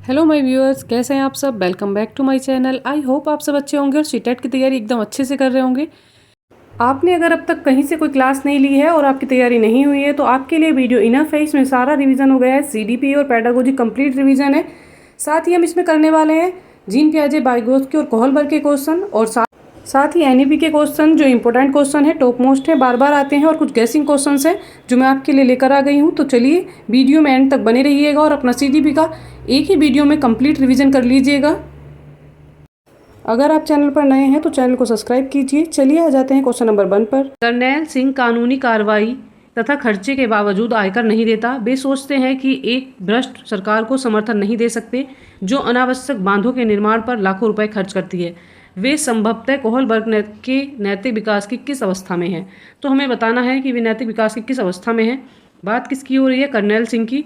Hello my viewers, कैसे हैं आप सब। Welcome back to my channel. I hope आप सब अच्छे होंगे और सीटेट की तैयारी एकदम अच्छे से कर रहे होंगे। आपने अगर अब तक कहीं से कोई क्लास नहीं ली है और आपकी तैयारी नहीं हुई है तो आपके लिए वीडियो इनफ है। इसमें सारा रिवीजन हो गया है, सीडीपी और पेडागोजी कंप्लीट रिवीजन है। साथ ही हम इसमें करने वाले हैं जीन पियाजे, वाइगोत्स्की और कोहलबर्ग के क्वेश्चन और साथ ही एनईपी के क्वेश्चन जो इंपॉर्टेंट क्वेश्चन है, टॉप मोस्ट है, बार बार आते हैं, और कुछ गैसिंग क्वेश्चंस हैं जो मैं आपके लिए लेकर आ गई हूँ। तो चलिए वीडियो में एंड तक बने रहिएगा और अपना सीडीपी का एक ही वीडियो में कंप्लीट रिवीजन कर लीजिएगा। अगर आप चैनल पर नए हैं तो चैनल को सब्सक्राइब कीजिए। चलिए आ जाते हैं क्वेश्चन नंबर 1 पर। करनैल सिंह कानूनी कार्रवाई तथा खर्चे के बावजूद आयकर नहीं देता। वे सोचते हैं कि एक भ्रष्ट सरकार को समर्थन नहीं दे सकते जो अनावश्यक बांधों के निर्माण पर लाखों रुपए खर्च करती है। वे संभवतः कोहलबर्ग के नैतिक विकास की किस अवस्था में हैं। तो हमें बताना है कि वे नैतिक विकास की किस अवस्था में हैं। बात किसकी हो रही है? करनैल सिंह की।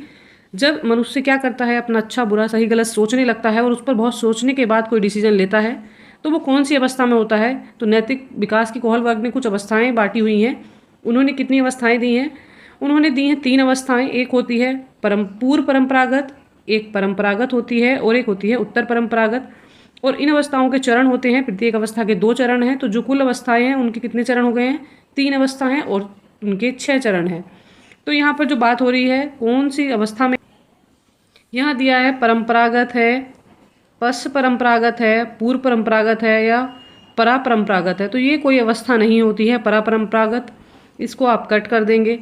जब मनुष्य क्या करता है, अपना अच्छा बुरा सही गलत सोचने लगता है और उस पर बहुत सोचने के बाद कोई डिसीजन लेता है तो वो कौन सी अवस्था में होता है। तो नैतिक विकास की कोहलबर्ग ने कुछ अवस्थाएं बांटी हुई हैं। उन्होंने कितनी अवस्थाएं दी हैं? उन्होंने दी हैं 3 अवस्थाएं। एक होती है पूर्व परंपरागत, एक परंपरागत होती है और एक होती है उत्तर परंपरागत। और इन अवस्थाओं के चरण होते हैं, प्रत्येक अवस्था के 2 चरण हैं। तो जो कुल अवस्थाएं हैं उनके कितने चरण हो गए हैं? 3 अवस्था हैं और उनके 6 चरण हैं। तो यहाँ पर जो बात हो रही है कौन सी अवस्था में, यहाँ दिया है परंपरागत है, पश्च परंपरागत है, पूर्व परंपरागत है या परापरंपरागत है। तो ये कोई अवस्था नहीं होती है परापरंपरागत, इसको आप कट कर देंगे।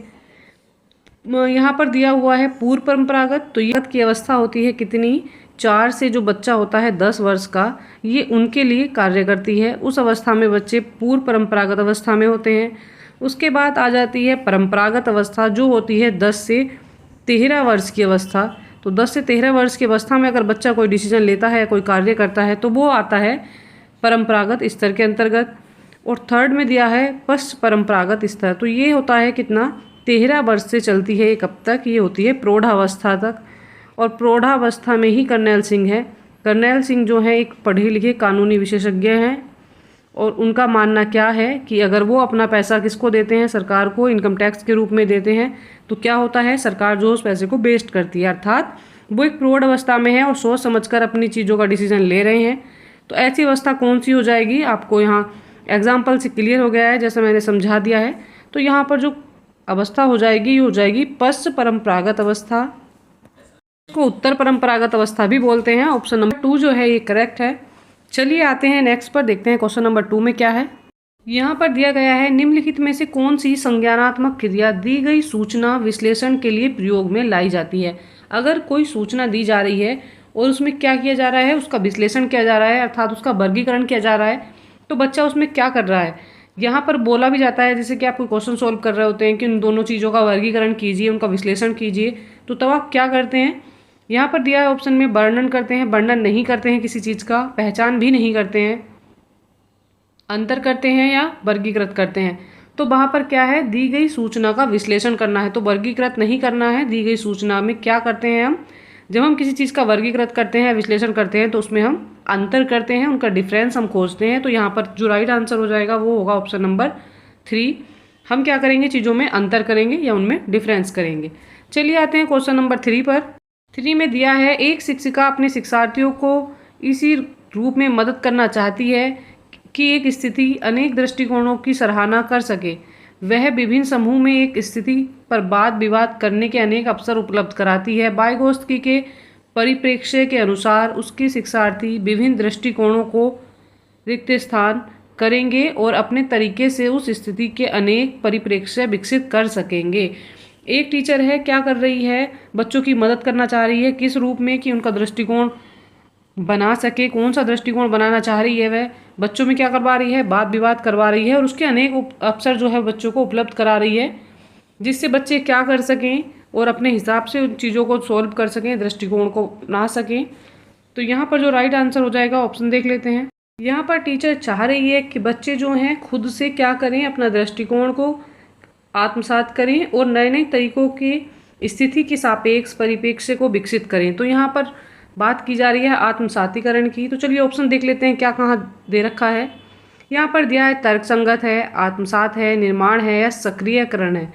यहाँ पर दिया हुआ है पूर्व परंपरागत, तो ये की अवस्था होती है कितनी? 4 से जो बच्चा होता है 10 वर्ष का, ये उनके लिए कार्य करती है। उस अवस्था में बच्चे पूर्व परंपरागत अवस्था में होते हैं। उसके बाद आ जाती है परंपरागत अवस्था जो होती है 10 से 13 वर्ष की अवस्था। तो 10 से 13 वर्ष की अवस्था में अगर बच्चा कोई डिसीजन लेता है, कोई कार्य करता है तो वो आता है परंपरागत स्तर के अंतर्गत। और थर्ड में दिया है पश्च परंपरागत स्तर, तो ये होता है कितना? 13 वर्ष से चलती है ये कब तक? ये होती है प्रौढ़ावस्था तक। और प्रौढ़ावस्था में ही करनैल सिंह है। करनैल सिंह जो है एक पढ़े लिखे कानूनी विशेषज्ञ हैं और उनका मानना क्या है कि अगर वो अपना पैसा किसको देते हैं? सरकार को इनकम टैक्स के रूप में देते हैं। तो क्या होता है? सरकार जो उस पैसे को वेस्ट करती है, अर्थात वो एक प्रौढ़ अवस्था में है और सोच समझकर अपनी चीज़ों का डिसीजन ले रहे हैं। तो ऐसी अवस्था कौन सी हो जाएगी? आपको यहाँ एग्जाम्पल से क्लियर हो गया है, जैसे मैंने समझा दिया है। तो यहाँ पर जो अवस्था हो जाएगी ये हो जाएगी पश्च परंपरागत अवस्था, इसको उत्तर परंपरागत अवस्था भी बोलते हैं। ऑप्शन नंबर 2 जो है ये करेक्ट है। चलिए आते हैं नेक्स्ट पर, देखते हैं क्वेश्चन नंबर 2 में क्या है। यहाँ पर दिया गया है निम्नलिखित में से कौन सी संज्ञानात्मक क्रिया दी गई सूचना विश्लेषण के लिए प्रयोग में लाई जाती है। अगर कोई सूचना दी जा रही है और उसमें क्या किया जा रहा है? उसका विश्लेषण किया जा रहा है, अर्थात उसका वर्गीकरण किया जा रहा है। तो बच्चा उसमें क्या कर रहा है? यहाँ पर बोला भी जाता है जैसे कि आप कोई क्वेश्चन सोल्व कर रहे होते हैं कि उन दोनों चीज़ों का वर्गीकरण कीजिए, उनका विश्लेषण कीजिए। तो तब आप क्या करते हैं? यहाँ पर दिया है ऑप्शन में वर्णन करते हैं, वर्णन नहीं करते हैं किसी चीज़ का, पहचान भी नहीं करते हैं, अंतर करते हैं या वर्गीकृत करते हैं। तो वहाँ पर क्या है? दी गई सूचना का विश्लेषण करना है, तो वर्गीकृत नहीं करना है। दी गई सूचना में क्या करते हैं हम? जब हम किसी चीज़ का वर्गीकृत करते हैं, विश्लेषण करते हैं, तो उसमें हम अंतर करते हैं, उनका डिफरेंस हम खोजते हैं। तो यहाँ पर जो राइट आंसर हो जाएगा वो होगा ऑप्शन नंबर 3। हम क्या करेंगे? चीज़ों में अंतर करेंगे या उनमें डिफरेंस करेंगे। चलिए आते हैं क्वेश्चन नंबर 3 पर। 3 में दिया है एक शिक्षिका अपने शिक्षार्थियों को इसी रूप में मदद करना चाहती है कि एक स्थिति अनेक दृष्टिकोणों की सराहना कर सके। वह विभिन्न समूह में एक स्थिति पर वाद विवाद करने के अनेक अवसर उपलब्ध कराती है। वाइगोत्स्की के परिप्रेक्ष्य के अनुसार उसके शिक्षार्थी विभिन्न दृष्टिकोणों को रिक्त स्थान करेंगे और अपने तरीके से उस स्थिति के अनेक परिप्रेक्ष्य विकसित कर सकेंगे। एक टीचर है, क्या कर रही है? बच्चों की मदद करना चाह रही है। किस रूप में? कि उनका दृष्टिकोण बना सके। कौन सा दृष्टिकोण बनाना चाह रही है? वह बच्चों में क्या करवा रही है? वाद विवाद करवा रही है और उसके अनेक अवसर जो है बच्चों को उपलब्ध करा रही है, जिससे बच्चे क्या कर सकें और अपने हिसाब से उन चीज़ों को सॉल्व कर सकें, दृष्टिकोण को बना सकें। तो यहाँ पर जो राइट आंसर हो जाएगा, ऑप्शन देख लेते हैं। यहाँ पर टीचर चाह रही है कि बच्चे जो हैं खुद से क्या करें? अपना दृष्टिकोण को आत्मसात करें और नए नए तरीकों की स्थिति के सापेक्ष परिप्रेक्ष्य को विकसित करें। तो यहाँ पर बात की जा रही है आत्मसातीकरण की। तो चलिए ऑप्शन देख लेते हैं क्या कहाँ दे रखा है। यहाँ पर दिया है तर्कसंगत है, आत्मसात है, निर्माण है या सक्रियकरण है।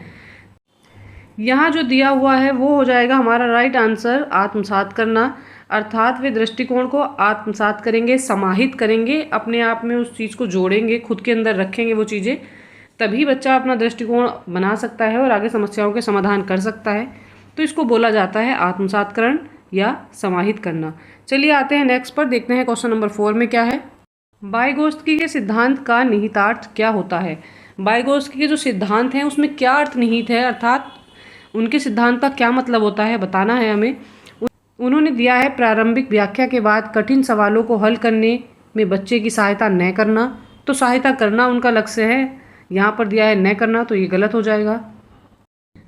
यहाँ जो दिया हुआ है वो हो जाएगा हमारा राइट आंसर आत्मसात करना। अर्थात वे दृष्टिकोण को आत्मसात करेंगे, समाहित करेंगे, अपने आप में उस चीज़ को जोड़ेंगे, खुद के अंदर रखेंगे वो चीज़ें, तभी बच्चा अपना दृष्टिकोण बना सकता है और आगे समस्याओं के समाधान कर सकता है। तो इसको बोला जाता है आत्मसातकरण या समाहित करना। चलिए आते हैं नेक्स्ट पर, देखते हैं क्वेश्चन नंबर 4 में क्या है। वाइगोत्स्की के सिद्धांत का निहितार्थ क्या होता है। वाइगोत्स्की के जो सिद्धांत हैं उसमें क्या अर्थ निहित है, अर्थात उनके सिद्धांत का क्या मतलब होता है, बताना है हमें। उन्होंने दिया है प्रारंभिक व्याख्या के बाद कठिन सवालों को हल करने में बच्चे की सहायता न करना। तो सहायता करना उनका लक्ष्य है, यहाँ पर दिया है न करना, तो ये गलत हो जाएगा।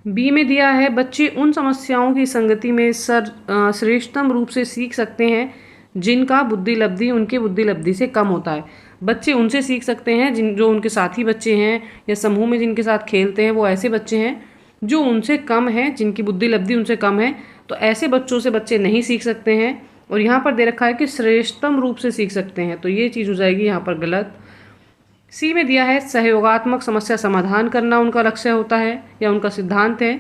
बी में दिया है बच्चे उन समस्याओं की संगति में श्रेष्ठतम रूप से सीख सकते हैं जिनका बुद्धि लब्धि उनके बुद्धि लब्धि से कम होता है। बच्चे उनसे सीख सकते हैं जो उनके साथी बच्चे हैं या समूह में जिनके साथ खेलते हैं, वो ऐसे बच्चे हैं जो उनसे कम है, जिनकी बुद्धि लब्धि उनसे कम है। तो ऐसे बच्चों से बच्चे नहीं सीख सकते हैं। और यहाँ पर दे रखा है कि श्रेष्ठतम रूप से सीख सकते हैं, तो ये चीज़ हो जाएगी यहाँ पर गलत। सी में दिया है सहयोगात्मक समस्या समाधान करना उनका लक्ष्य होता है या उनका सिद्धांत है।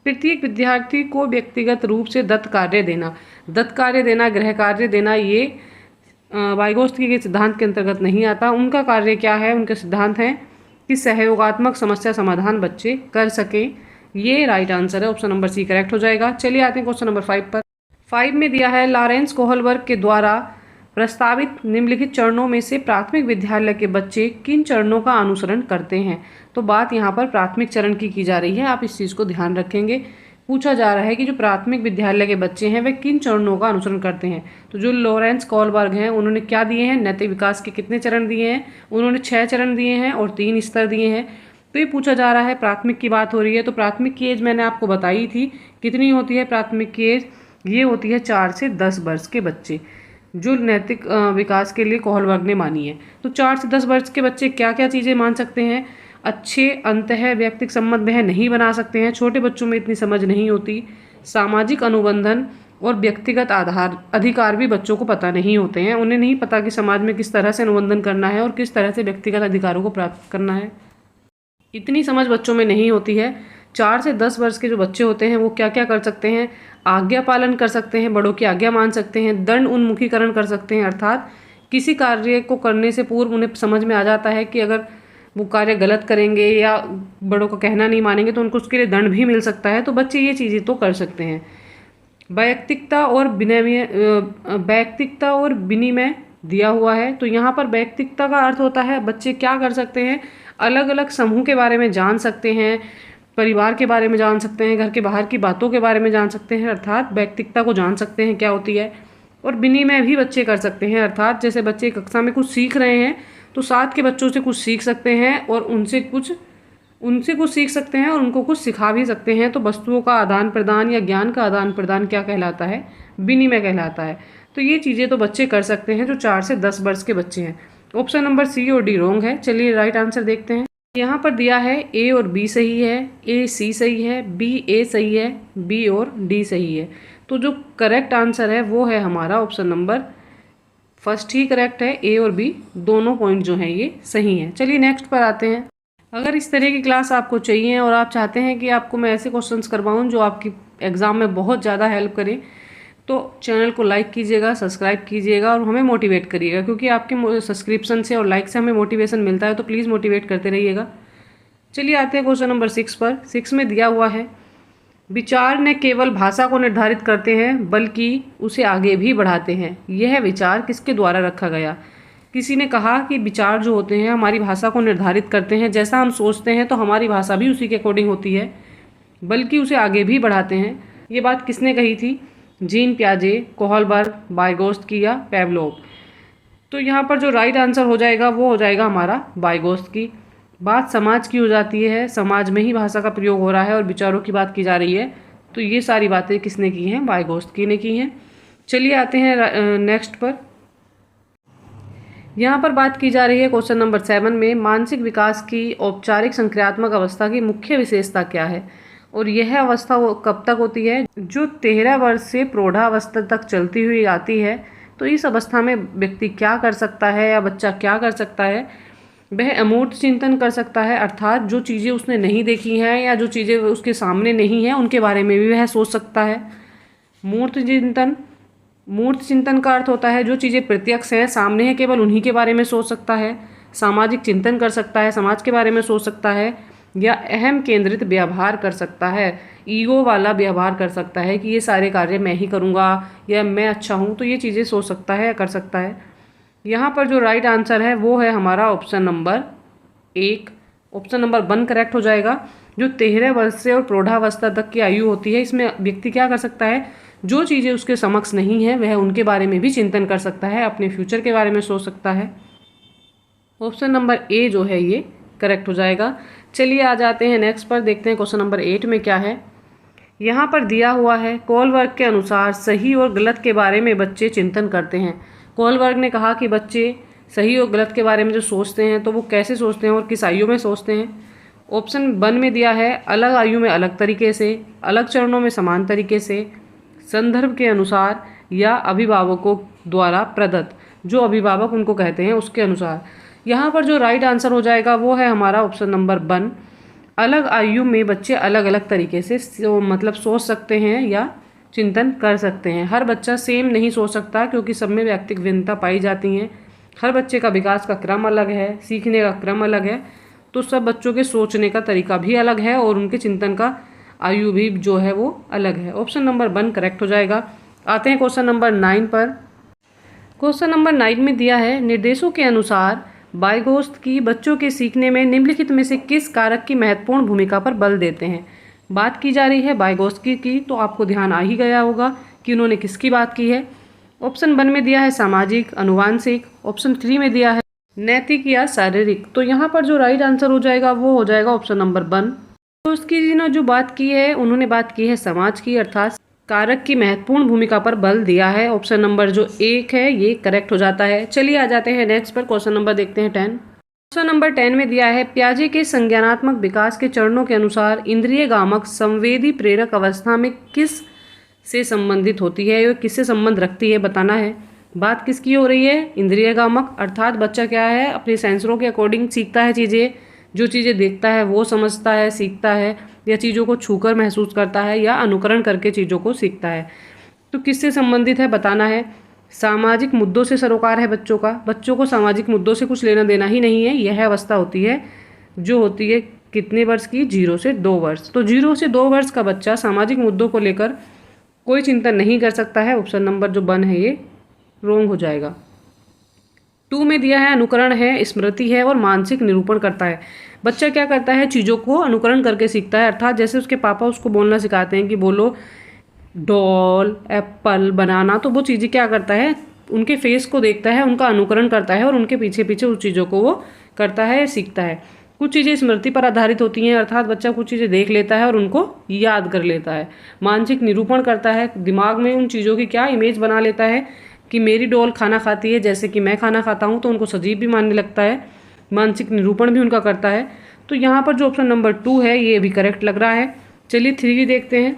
प्रत्येक विद्यार्थी को व्यक्तिगत रूप से दत्त कार्य देना, गृह कार्य देना, ये वाइगोत्स्की के सिद्धांत के अंतर्गत नहीं आता। उनका कार्य क्या है, उनके सिद्धांत हैं कि सहयोगात्मक समस्या समाधान बच्चे कर सकें। ये राइट आंसर है, ऑप्शन नंबर सी करेक्ट हो जाएगा। चलिए आते हैं क्वेश्चन नंबर 5 पर। 5 में दिया है लॉरेंस कोहलबर्ग के द्वारा प्रस्तावित निम्नलिखित चरणों में से प्राथमिक विद्यालय के बच्चे किन चरणों का अनुसरण करते हैं। तो बात यहाँ पर प्राथमिक चरण की जा रही है, आप इस चीज़ को ध्यान रखेंगे। पूछा जा रहा है कि जो प्राथमिक विद्यालय के बच्चे हैं वे किन चरणों का अनुसरण करते हैं। तो जो लॉरेंस कोहलबर्ग हैं उन्होंने क्या दिए हैं, नैतिक विकास के कितने चरण दिए हैं, उन्होंने 6 चरण दिए हैं और 3 स्तर दिए हैं। तो ये पूछा जा रहा है, प्राथमिक की बात हो रही है, तो प्राथमिक की एज मैंने आपको बताई थी कितनी होती है। प्राथमिक की एज ये होती है 4 से 10 वर्ष के बच्चे, जो नैतिक विकास के लिए कोहलबर्ग ने मानी है। तो 4 से 10 वर्ष के बच्चे क्या क्या चीज़ें मान सकते हैं, अच्छे अंतः व्यक्तिक संबंध वह नहीं बना सकते हैं, छोटे बच्चों में इतनी समझ नहीं होती, सामाजिक अनुबंधन और व्यक्तिगत अधिकार भी बच्चों को पता नहीं होते हैं। उन्हें नहीं पता कि समाज में किस तरह से अनुबंधन करना है और किस तरह से व्यक्तिगत अधिकारों को प्राप्त करना है, इतनी समझ बच्चों में नहीं होती है। 4 से 10 वर्ष के जो बच्चे होते हैं वो क्या क्या कर सकते हैं, आज्ञा पालन कर सकते हैं, बड़ों की आज्ञा मान सकते हैं, दंड उन्मुखीकरण कर सकते हैं, अर्थात किसी कार्य को करने से पूर्व उन्हें समझ में आ जाता है कि अगर वो कार्य गलत करेंगे या बड़ों का कहना नहीं मानेंगे तो उनको उसके लिए दंड भी मिल सकता है। तो बच्चे ये चीज़ें तो कर सकते हैं। वैयक्तिकता और विनिमय दिया हुआ है। तो यहाँ पर वैयक्तिकता का अर्थ होता है बच्चे क्या कर सकते हैं, अलग अलग समूह के बारे में जान सकते हैं, परिवार के बारे में जान सकते हैं, घर के बाहर की बातों के बारे में जान सकते हैं, अर्थात वैयक्तिकता को जान सकते हैं क्या होती है। और विनिमय भी बच्चे कर सकते हैं, अर्थात जैसे बच्चे कक्षा में कुछ सीख रहे हैं तो साथ के बच्चों से कुछ सीख सकते हैं और उनसे कुछ सीख सकते हैं और उनको कुछ सिखा भी सकते हैं। तो वस्तुओं का आदान प्रदान या ज्ञान का आदान प्रदान क्या कहलाता है, विनिमय कहलाता है। तो ये चीज़ें तो बच्चे कर सकते हैं जो 4 से 10 वर्ष के बच्चे हैं। ऑप्शन नंबर सी और डी रॉन्ग है। चलिए राइट आंसर देखते हैं। यहाँ पर दिया है ए और बी सही है, ए सी सही है, बी ए सही है, बी और डी सही है। तो जो करेक्ट आंसर है वो है हमारा ऑप्शन नंबर फर्स्ट ही करेक्ट है। ए और बी दोनों पॉइंट जो हैं ये सही हैं। चलिए नेक्स्ट पर आते हैं। अगर इस तरह की क्लास आपको चाहिए और आप चाहते हैं कि आपको मैं ऐसे क्वेश्चंस करवाऊँ जो आपकी एग्ज़ाम में बहुत ज़्यादा हेल्प करें, तो चैनल को लाइक कीजिएगा, सब्सक्राइब कीजिएगा और हमें मोटिवेट करिएगा, क्योंकि आपके सब्सक्रिप्शन से और लाइक से हमें मोटिवेशन मिलता है। तो प्लीज़ मोटिवेट करते रहिएगा। चलिए आते हैं क्वेश्चन नंबर 6 पर। 6 में दिया हुआ है विचार न केवल भाषा को निर्धारित करते हैं बल्कि उसे आगे भी बढ़ाते हैं। यह विचार किसके द्वारा रखा गया। किसी ने कहा कि विचार जो होते हैं हमारी भाषा को निर्धारित करते हैं, जैसा हम सोचते हैं तो हमारी भाषा भी उसी के अकॉर्डिंग होती है, बल्कि उसे आगे भी बढ़ाते हैं। ये बात किसने कही थी, जीन पियाजे, कोहलबर्ग, वाइगोत्स्की या पेवलोव। तो यहाँ पर जो राइट आंसर हो जाएगा वो हो जाएगा हमारा वाइगोत्स्की। बात समाज की हो जाती है, समाज में ही भाषा का प्रयोग हो रहा है और विचारों की बात की जा रही है, तो ये सारी बातें किसने की हैं, वाइगोत्स्की ने की हैं। चलिए आते हैं नेक्स्ट पर। यहाँ पर बात की जा रही है क्वेश्चन नंबर 7 में मानसिक विकास की औपचारिक संक्रियात्मक अवस्था की मुख्य विशेषता क्या है। और यह अवस्था कब तक होती है, जो 13 वर्ष से प्रौढ़ावस्था तक चलती हुई आती है। तो इस अवस्था में व्यक्ति क्या कर सकता है या बच्चा क्या कर सकता है, वह अमूर्त चिंतन कर सकता है, अर्थात जो चीज़ें उसने नहीं देखी हैं या जो चीज़ें उसके सामने नहीं हैं उनके बारे में भी वह सोच सकता है। मूर्त चिंतन मूर्त चिंतन का अर्थ होता है जो चीज़ें प्रत्यक्ष हैं, सामने है, केवल उन्हीं के बारे में सोच सकता है। सामाजिक चिंतन कर सकता है, समाज के बारे में सोच सकता है। या अहम केंद्रित व्यवहार कर सकता है, ईगो वाला व्यवहार कर सकता है कि ये सारे कार्य मैं ही करूँगा या मैं अच्छा हूँ, तो ये चीज़ें सोच सकता है या कर सकता है। यहाँ पर जो राइट आंसर है वो है हमारा option number 1। Option number 1 correct हो जाएगा। जो 13 वर्ष से और प्रौढ़ावस्था तक की आयु होती है, इसमें व्यक्ति क्या कर सकता है, जो चीज़ें उसके समक्ष नहीं है वह उनके बारे में भी चिंतन कर सकता है, अपने फ्यूचर के बारे में सोच सकता है। ऑप्शन नंबर ए जो है ये करेक्ट हो जाएगा। चलिए आ जाते हैं नेक्स्ट पर, देखते हैं क्वेश्चन नंबर 8 में क्या है। यहाँ पर दिया हुआ है कोलबर्ग के अनुसार सही और गलत के बारे में बच्चे चिंतन करते हैं। कोलबर्ग ने कहा कि बच्चे सही और गलत के बारे में जो सोचते हैं तो वो कैसे सोचते हैं और किस आयु में सोचते हैं। ऑप्शन 1 में दिया है अलग आयु में अलग तरीके से, अलग चरणों में समान तरीके से, संदर्भ के अनुसार या अभिभावकों द्वारा प्रदत्त, जो अभिभावक उनको कहते हैं उसके अनुसार। यहाँ पर जो राइट आंसर हो जाएगा वो है हमारा ऑप्शन नंबर 1। अलग आयु में बच्चे अलग अलग तरीके से मतलब सोच सकते हैं या चिंतन कर सकते हैं। हर बच्चा सेम नहीं सोच सकता क्योंकि सब में व्यक्तिगत भिन्नता पाई जाती हैं। हर बच्चे का विकास का क्रम अलग है, सीखने का क्रम अलग है, तो सब बच्चों के सोचने का तरीका भी अलग है और उनके चिंतन का आयु भी जो है वो अलग है। ऑप्शन नंबर 1 करेक्ट हो जाएगा। आते हैं क्वेश्चन नंबर 9 पर। क्वेश्चन नंबर 9 में दिया है निर्देशों के अनुसार बाइगोस्त की बच्चों के सीखने में निम्नलिखित में से किस कारक की महत्वपूर्ण भूमिका पर बल देते हैं। बात की जा रही है बाइगोस्की की, तो आपको ध्यान आ ही गया होगा कि उन्होंने किसकी बात की है। ऑप्शन 1 में दिया है सामाजिक अनुवांशिक, ऑप्शन 3 में दिया है नैतिक या शारीरिक। तो यहाँ पर जो राइट आंसर हो जाएगा वो हो जाएगा ऑप्शन नंबर 1। तो उसकी जिन्होंने जो बात की है उन्होंने बात की है समाज की, अर्थात कारक की महत्वपूर्ण भूमिका पर बल दिया है। ऑप्शन नंबर जो 1 है ये करेक्ट हो जाता है। चलिए आ जाते हैं नेक्स्ट पर, क्वेश्चन नंबर देखते हैं 10। क्वेश्चन नंबर 10 में दिया है पियाजे के संज्ञानात्मक विकास के चरणों के अनुसार इंद्रिय गामक संवेदी प्रेरक अवस्था में किस से संबंधित होती है, या किससे संबंध रखती है बताना है। बात किसकी हो रही है, इंद्रिय गामक, अर्थात बच्चा क्या है अपने सेंसरों के अकॉर्डिंग सीखता है चीज़ें, जो चीज़ें देखता है वो समझता है, सीखता है, या चीज़ों को छूकर महसूस करता है या अनुकरण करके चीज़ों को सीखता है। तो किससे संबंधित है बताना है। सामाजिक मुद्दों से सरोकार है बच्चों का, बच्चों को सामाजिक मुद्दों से कुछ लेना देना ही नहीं है। यह अवस्था होती है जो होती है कितने वर्ष की, 0 से 2 वर्ष। तो 0 से 2 वर्ष का बच्चा सामाजिक मुद्दों को लेकर कोई चिंतन नहीं कर सकता है। ऑप्शन नंबर जो 1 है ये रॉन्ग हो जाएगा। 2 में दिया है अनुकरण है, स्मृति है और मानसिक निरूपण करता है। बच्चा क्या करता है, चीज़ों को अनुकरण करके सीखता है, अर्थात जैसे उसके पापा उसको बोलना सिखाते हैं कि बोलो डॉल, एप्पल, बनाना, तो वो चीज़ें क्या करता है, उनके फेस को देखता है, उनका अनुकरण करता है और उनके पीछे पीछे उस चीज़ों को वो करता है, सीखता है। कुछ चीज़ें स्मृति पर आधारित होती हैं, अर्थात बच्चा कुछ चीज़ें देख लेता है और उनको याद कर लेता है। मानसिक निरूपण करता है, दिमाग में उन चीज़ों की क्या इमेज बना लेता है कि मेरी डॉल खाना खाती है जैसे कि मैं खाना खाता हूँ, तो उनको सजीव भी मानने लगता है। मानसिक निरूपण भी उनका करता है। तो यहाँ पर जो ऑप्शन नंबर 2 है ये भी करेक्ट लग रहा है। चलिए 3 देखते हैं।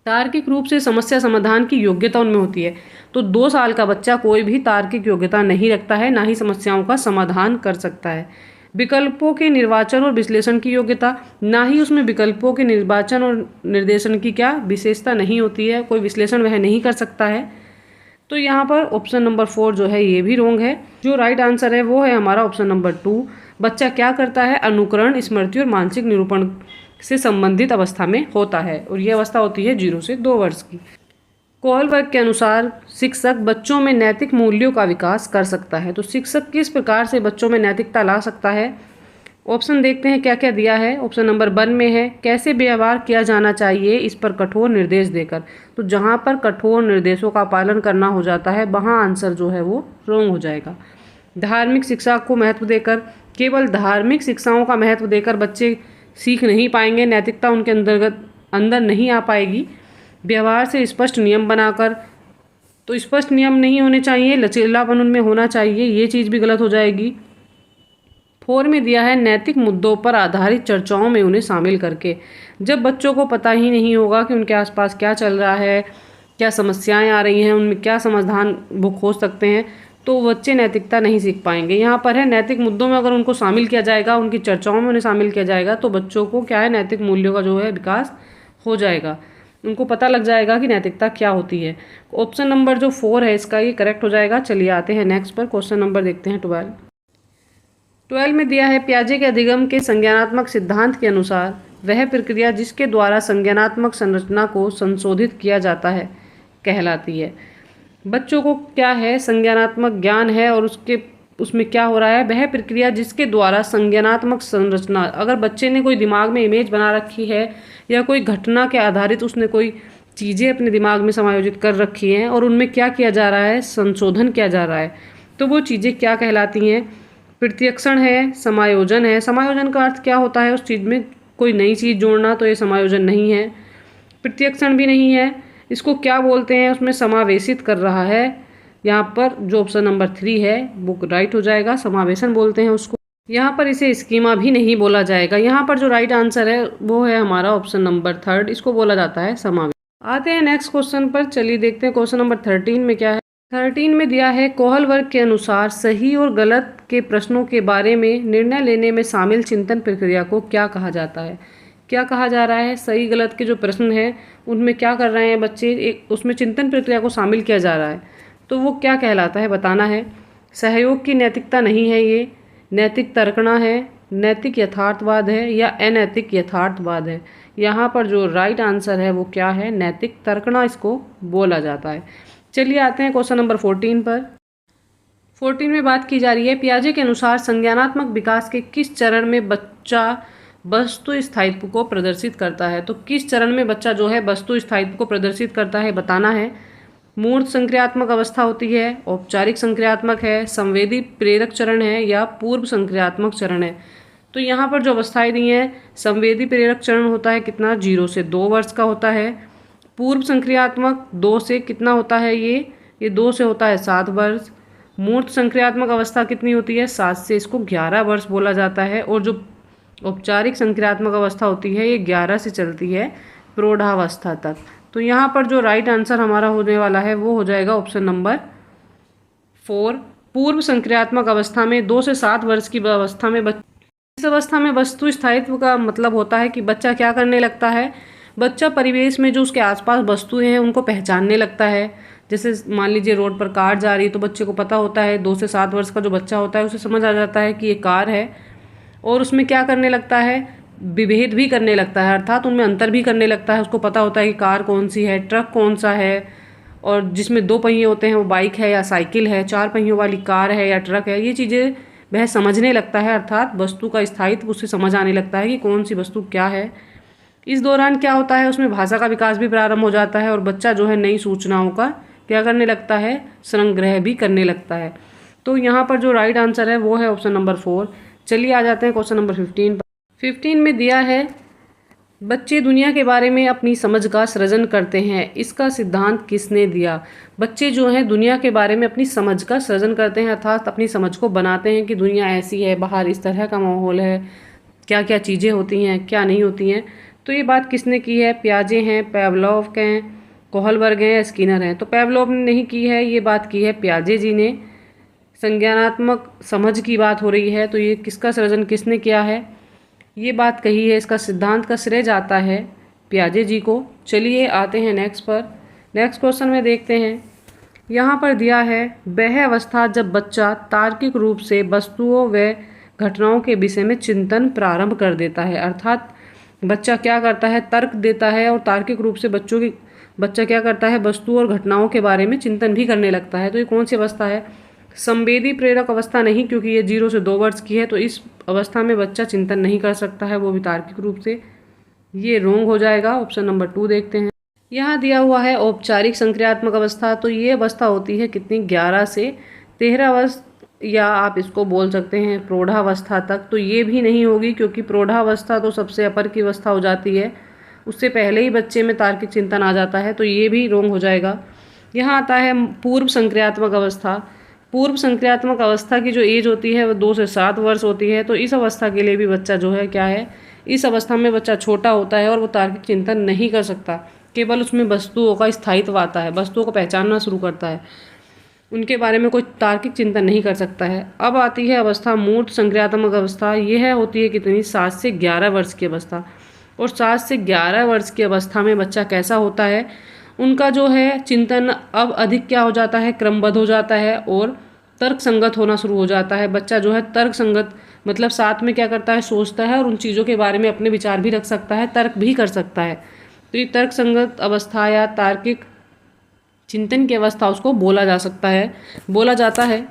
तार्किक रूप से समस्या समाधान की योग्यता उनमें होती है। तो 2 साल का बच्चा कोई भी तार्किक योग्यता नहीं रखता है, ना ही समस्याओं का समाधान कर सकता है। विकल्पों के निर्वाचन और विश्लेषण की योग्यता, ना ही उसमें विकल्पों के निर्वाचन और निर्देशन की क्या विशेषता नहीं होती है, कोई विश्लेषण वह नहीं कर सकता है। तो यहाँ पर ऑप्शन नंबर 4 जो है ये भी रॉन्ग है। जो राइट आंसर है वो है हमारा ऑप्शन नंबर 2। बच्चा क्या करता है, अनुकरण, स्मृति और मानसिक निरूपण से संबंधित अवस्था में होता है, और ये अवस्था होती है 0 से 2 वर्ष की। कोलबर्ग के अनुसार शिक्षक बच्चों में नैतिक मूल्यों का विकास कर सकता है। तो शिक्षक किस प्रकार से बच्चों में नैतिकता ला सकता है। ऑप्शन देखते हैं क्या क्या दिया है। ऑप्शन नंबर 1 में है कैसे व्यवहार किया जाना चाहिए, इस पर कठोर निर्देश देकर। तो जहाँ पर कठोर निर्देशों का पालन करना हो जाता है वहाँ आंसर जो है वो रॉन्ग हो जाएगा। धार्मिक शिक्षा को महत्व देकर, केवल धार्मिक शिक्षाओं का महत्व देकर बच्चे सीख नहीं पाएंगे, नैतिकता उनके अंदर नहीं आ पाएगी। व्यवहार से स्पष्ट नियम बनाकर, तो स्पष्ट नियम नहीं होने चाहिए, लचीलापन उनमें होना चाहिए, ये चीज़ भी गलत हो जाएगी। 4 में दिया है नैतिक मुद्दों पर आधारित चर्चाओं में उन्हें शामिल करके। जब बच्चों को पता ही नहीं होगा कि उनके आसपास क्या चल रहा है, क्या समस्याएं आ रही हैं, उनमें क्या समाधान वो खोज सकते हैं, तो बच्चे नैतिकता नहीं सीख पाएंगे। यहाँ पर है नैतिक मुद्दों में अगर उनको शामिल किया जाएगा, उनकी चर्चाओं में उन्हें शामिल किया जाएगा, तो बच्चों को क्या है नैतिक मूल्यों का जो है विकास हो जाएगा। उनको पता लग जाएगा कि नैतिकता क्या होती है। ऑप्शन नंबर जो 4 है इसका ये करेक्ट हो जाएगा। चलिए आते हैं नेक्स्ट पर, क्वेश्चन नंबर देखते हैं 12 में दिया है पियाजे के अधिगम के संज्ञानात्मक सिद्धांत के अनुसार वह प्रक्रिया जिसके द्वारा संज्ञानात्मक संरचना को संशोधित किया जाता है कहलाती है। बच्चों को क्या है, संज्ञानात्मक ज्ञान है और उसमें क्या हो रहा है, वह प्रक्रिया जिसके द्वारा संज्ञानात्मक संरचना, अगर बच्चे ने कोई दिमाग में इमेज बना रखी है या कोई घटना के आधारित उसने कोई चीज़ें अपने दिमाग में समायोजित कर रखी हैं और उनमें क्या किया जा रहा है, संशोधन किया जा रहा है, तो वो चीज़ें क्या कहलाती हैं। प्रत्यक्षण है, समायोजन है। समायोजन का अर्थ क्या होता है, उस चीज़ में कोई नई चीज़ जोड़ना, तो ये समायोजन नहीं है। प्रत्यक्षण भी नहीं है। इसको क्या बोलते हैं, उसमें समावेशित कर रहा है। यहाँ पर जो ऑप्शन नंबर 3 है वो राइट हो जाएगा, समावेशन बोलते हैं उसको। यहाँ पर इसे स्कीमा भी नहीं बोला जाएगा। यहाँ पर जो राइट आंसर है वो है हमारा ऑप्शन नंबर 3, इसको बोला जाता है समावेशन। आते हैं नेक्स्ट क्वेश्चन पर। चलिए देखते हैं क्वेश्चन नंबर 13 में क्या है। 13 में दिया है कोहल वर्ग के अनुसार सही और गलत के प्रश्नों के बारे में निर्णय लेने में शामिल चिंतन प्रक्रिया को क्या कहा जाता है। क्या कहा जा रहा है, सही गलत के जो प्रश्न हैं उनमें क्या कर रहे हैं बच्चे, उसमें चिंतन प्रक्रिया को शामिल किया जा रहा है, तो वो क्या कहलाता है बताना है। सहयोग की नैतिकता नहीं है, ये नैतिक तर्कणा है, नैतिक यथार्थवाद है या अनैतिक यथार्थवाद है। यहाँ पर जो राइट आंसर है वो क्या है, नैतिक तर्कणा इसको बोला जाता है। चलिए आते हैं क्वेश्चन नंबर 14 पर। 14 में बात की जा रही है पियाजे के अनुसार संज्ञानात्मक विकास के किस चरण में बच्चा वस्तु स्थायित्व को प्रदर्शित करता है। तो किस चरण में बच्चा जो है वस्तु स्थायित्व को प्रदर्शित करता है बताना है। मूर्त संक्रियात्मक अवस्था होती है, औपचारिक संक्रियात्मक है, संवेदी प्रेरक चरण है या पूर्व संक्रियात्मक चरण है। तो यहाँ पर जो अवस्थाएं दी हैं, संवेदी प्रेरक चरण होता है कितना, 0 से 2 वर्ष का होता है। पूर्व संक्रियात्मक 2 से कितना होता है, ये 2 से होता है 7 वर्ष। मूर्त संक्रियात्मक अवस्था कितनी होती है, 7 से इसको 11 वर्ष बोला जाता है। और जो औपचारिक संक्रियात्मक अवस्था होती है ये 11 से चलती है प्रौढ़ावस्था तक। तो यहाँ पर जो राइट आंसर हमारा होने वाला है वो हो जाएगा ऑप्शन नंबर 4। पूर्व संक्रियात्मक अवस्था में 2 से 7 वर्ष की अवस्था में इस अवस्था में वस्तु स्थायित्व का मतलब होता है कि बच्चा क्या करने लगता है, बच्चा परिवेश में जो उसके आसपास वस्तुएं हैं उनको पहचानने लगता है। जैसे मान लीजिए रोड पर कार जा रही है तो बच्चे को पता होता है, 2 से 7 वर्ष का जो बच्चा होता है उसे समझ आ जाता है कि ये कार है, और उसमें क्या करने लगता है, विभेद भी करने लगता है, अर्थात उनमें अंतर भी करने लगता है। उसको पता होता है कि कार कौन सी है, ट्रक कौन सा है, और जिसमें 2 पहिए होते हैं वो बाइक है या साइकिल है, 4 पहियों वाली कार है या ट्रक है। ये चीज़ें वह समझने लगता है, अर्थात वस्तु का स्थायित्व उसे समझ आने लगता है कि कौन सी वस्तु क्या है। इस दौरान क्या होता है, उसमें भाषा का विकास भी प्रारंभ हो जाता है और बच्चा जो है नई सूचनाओं का क्या करने लगता है, संग्रह भी करने लगता है। तो यहाँ पर जो राइट आंसर है वो है ऑप्शन नंबर 4। चलिए आ जाते हैं क्वेश्चन नंबर 15 पर। 15 में दिया है बच्चे दुनिया के बारे में अपनी समझ का सृजन करते हैं, इसका सिद्धांत किसने दिया। बच्चे जो हैं दुनिया के बारे में अपनी समझ का सृजन करते हैं, अर्थात अपनी समझ को बनाते हैं कि दुनिया ऐसी है, बाहर इस तरह का माहौल है, क्या क्या चीज़ें होती हैं, क्या नहीं होती हैं। तो ये बात किसने की है, पियाजे हैं, पेवलोव के हैं, कोहलबर्ग हैं या स्किनर हैं। तो पेवलोव ने नहीं की है, ये बात की है पियाजे जी ने। संज्ञानात्मक समझ की बात हो रही है, तो ये किसका सृजन किसने किया है, ये बात कही है, इसका सिद्धांत का श्रेय जाता है पियाजे जी को। चलिए आते हैं नेक्स्ट पर। नेक्स्ट क्वेश्चन में देखते हैं, यहाँ पर दिया है वह अवस्था जब बच्चा तार्किक रूप से वस्तुओं व घटनाओं के विषय में चिंतन प्रारंभ कर देता है, अर्थात बच्चा क्या करता है, तर्क देता है और तार्किक रूप से बच्चा क्या करता है, वस्तुओं और घटनाओं के बारे में चिंतन भी करने लगता है। तो ये कौन सी अवस्था है, संवेदी प्रेरक अवस्था नहीं, क्योंकि ये 0 से 2 वर्ष की है, तो इस अवस्था में बच्चा चिंतन नहीं कर सकता है, वो भी तार्किक रूप से। ये रोंग हो जाएगा, ऑप्शन नंबर 2 देखते हैं। यहाँ दिया हुआ है औपचारिक संक्रियात्मक अवस्था, तो ये अवस्था होती है कितनी, 11 से 13 वर्ष, या आप इसको बोल सकते हैं प्रौढ़ावस्था तक। तो ये भी नहीं होगी, क्योंकि प्रौढ़ावस्था तो सबसे अपर की अवस्था हो जाती है, उससे पहले ही बच्चे में तार्किक चिंतन आ जाता है, तो ये भी रोंग हो जाएगा। यहाँ आता है पूर्व संक्रियात्मक अवस्था। पूर्व संक्रियात्मक अवस्था की जो एज होती है वो 2 से 7 वर्ष होती है, तो इस अवस्था के लिए भी बच्चा जो है क्या है, इस अवस्था में बच्चा छोटा होता है और वो तार्किक चिंतन नहीं कर सकता, केवल उसमें वस्तुओं का स्थायित्व आता है, वस्तुओं को पहचानना शुरू करता है, उनके बारे में कोई तार्किक चिंतन नहीं कर सकता है। अब आती है अवस्था मूर्त संक्रियात्मक अवस्था, यह होती है कितनी, 7 से 11 वर्ष की अवस्था। और 7 से 11 वर्ष की अवस्था में बच्चा कैसा होता है, उनका जो है चिंतन अब अधिक क्या हो जाता है, क्रमबद्ध हो जाता है और तर्क संगत होना शुरू हो जाता है। बच्चा जो है तर्क संगत मतलब साथ में क्या करता है, सोचता है और उन चीज़ों के बारे में अपने विचार भी रख सकता है, तर्क भी कर सकता है। तो ये तर्क संगत अवस्था या तार्किक चिंतन की अवस्था उसको बोला जाता है।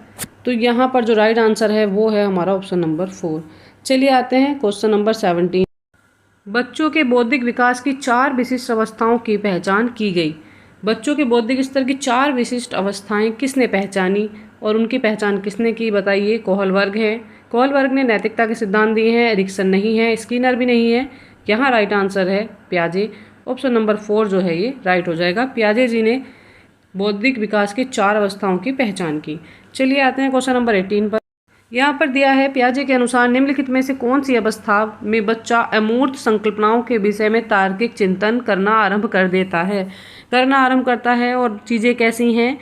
तो यहाँ पर जो राइट आंसर है वो है हमारा ऑप्शन नंबर 4। चलिए आते हैं क्वेश्चन नंबर 17। बच्चों के बौद्धिक विकास की 4 विशिष्ट अवस्थाओं की पहचान की गई। बच्चों के बौद्धिक स्तर की 4 विशिष्ट अवस्थाएं किसने पहचानी और उनकी पहचान किसने की, बताइए। कोहलबर्ग है। कोहलबर्ग ने नैतिकता के सिद्धांत दिए हैं। एरिक्सन नहीं है, स्किनर भी नहीं है। यहाँ राइट आंसर है पियाजे। ऑप्शन नंबर 4 जो है ये राइट हो जाएगा। पियाजे जी ने बौद्धिक विकास की 4 अवस्थाओं की पहचान की। चलिए आते हैं क्वेश्चन नंबर 18 पर। यहाँ पर दिया है, पियाजे के अनुसार निम्नलिखित में से कौन सी अवस्था में बच्चा अमूर्त संकल्पनाओं के विषय में तार्किक चिंतन करना आरंभ करता है और चीज़ें कैसी हैं,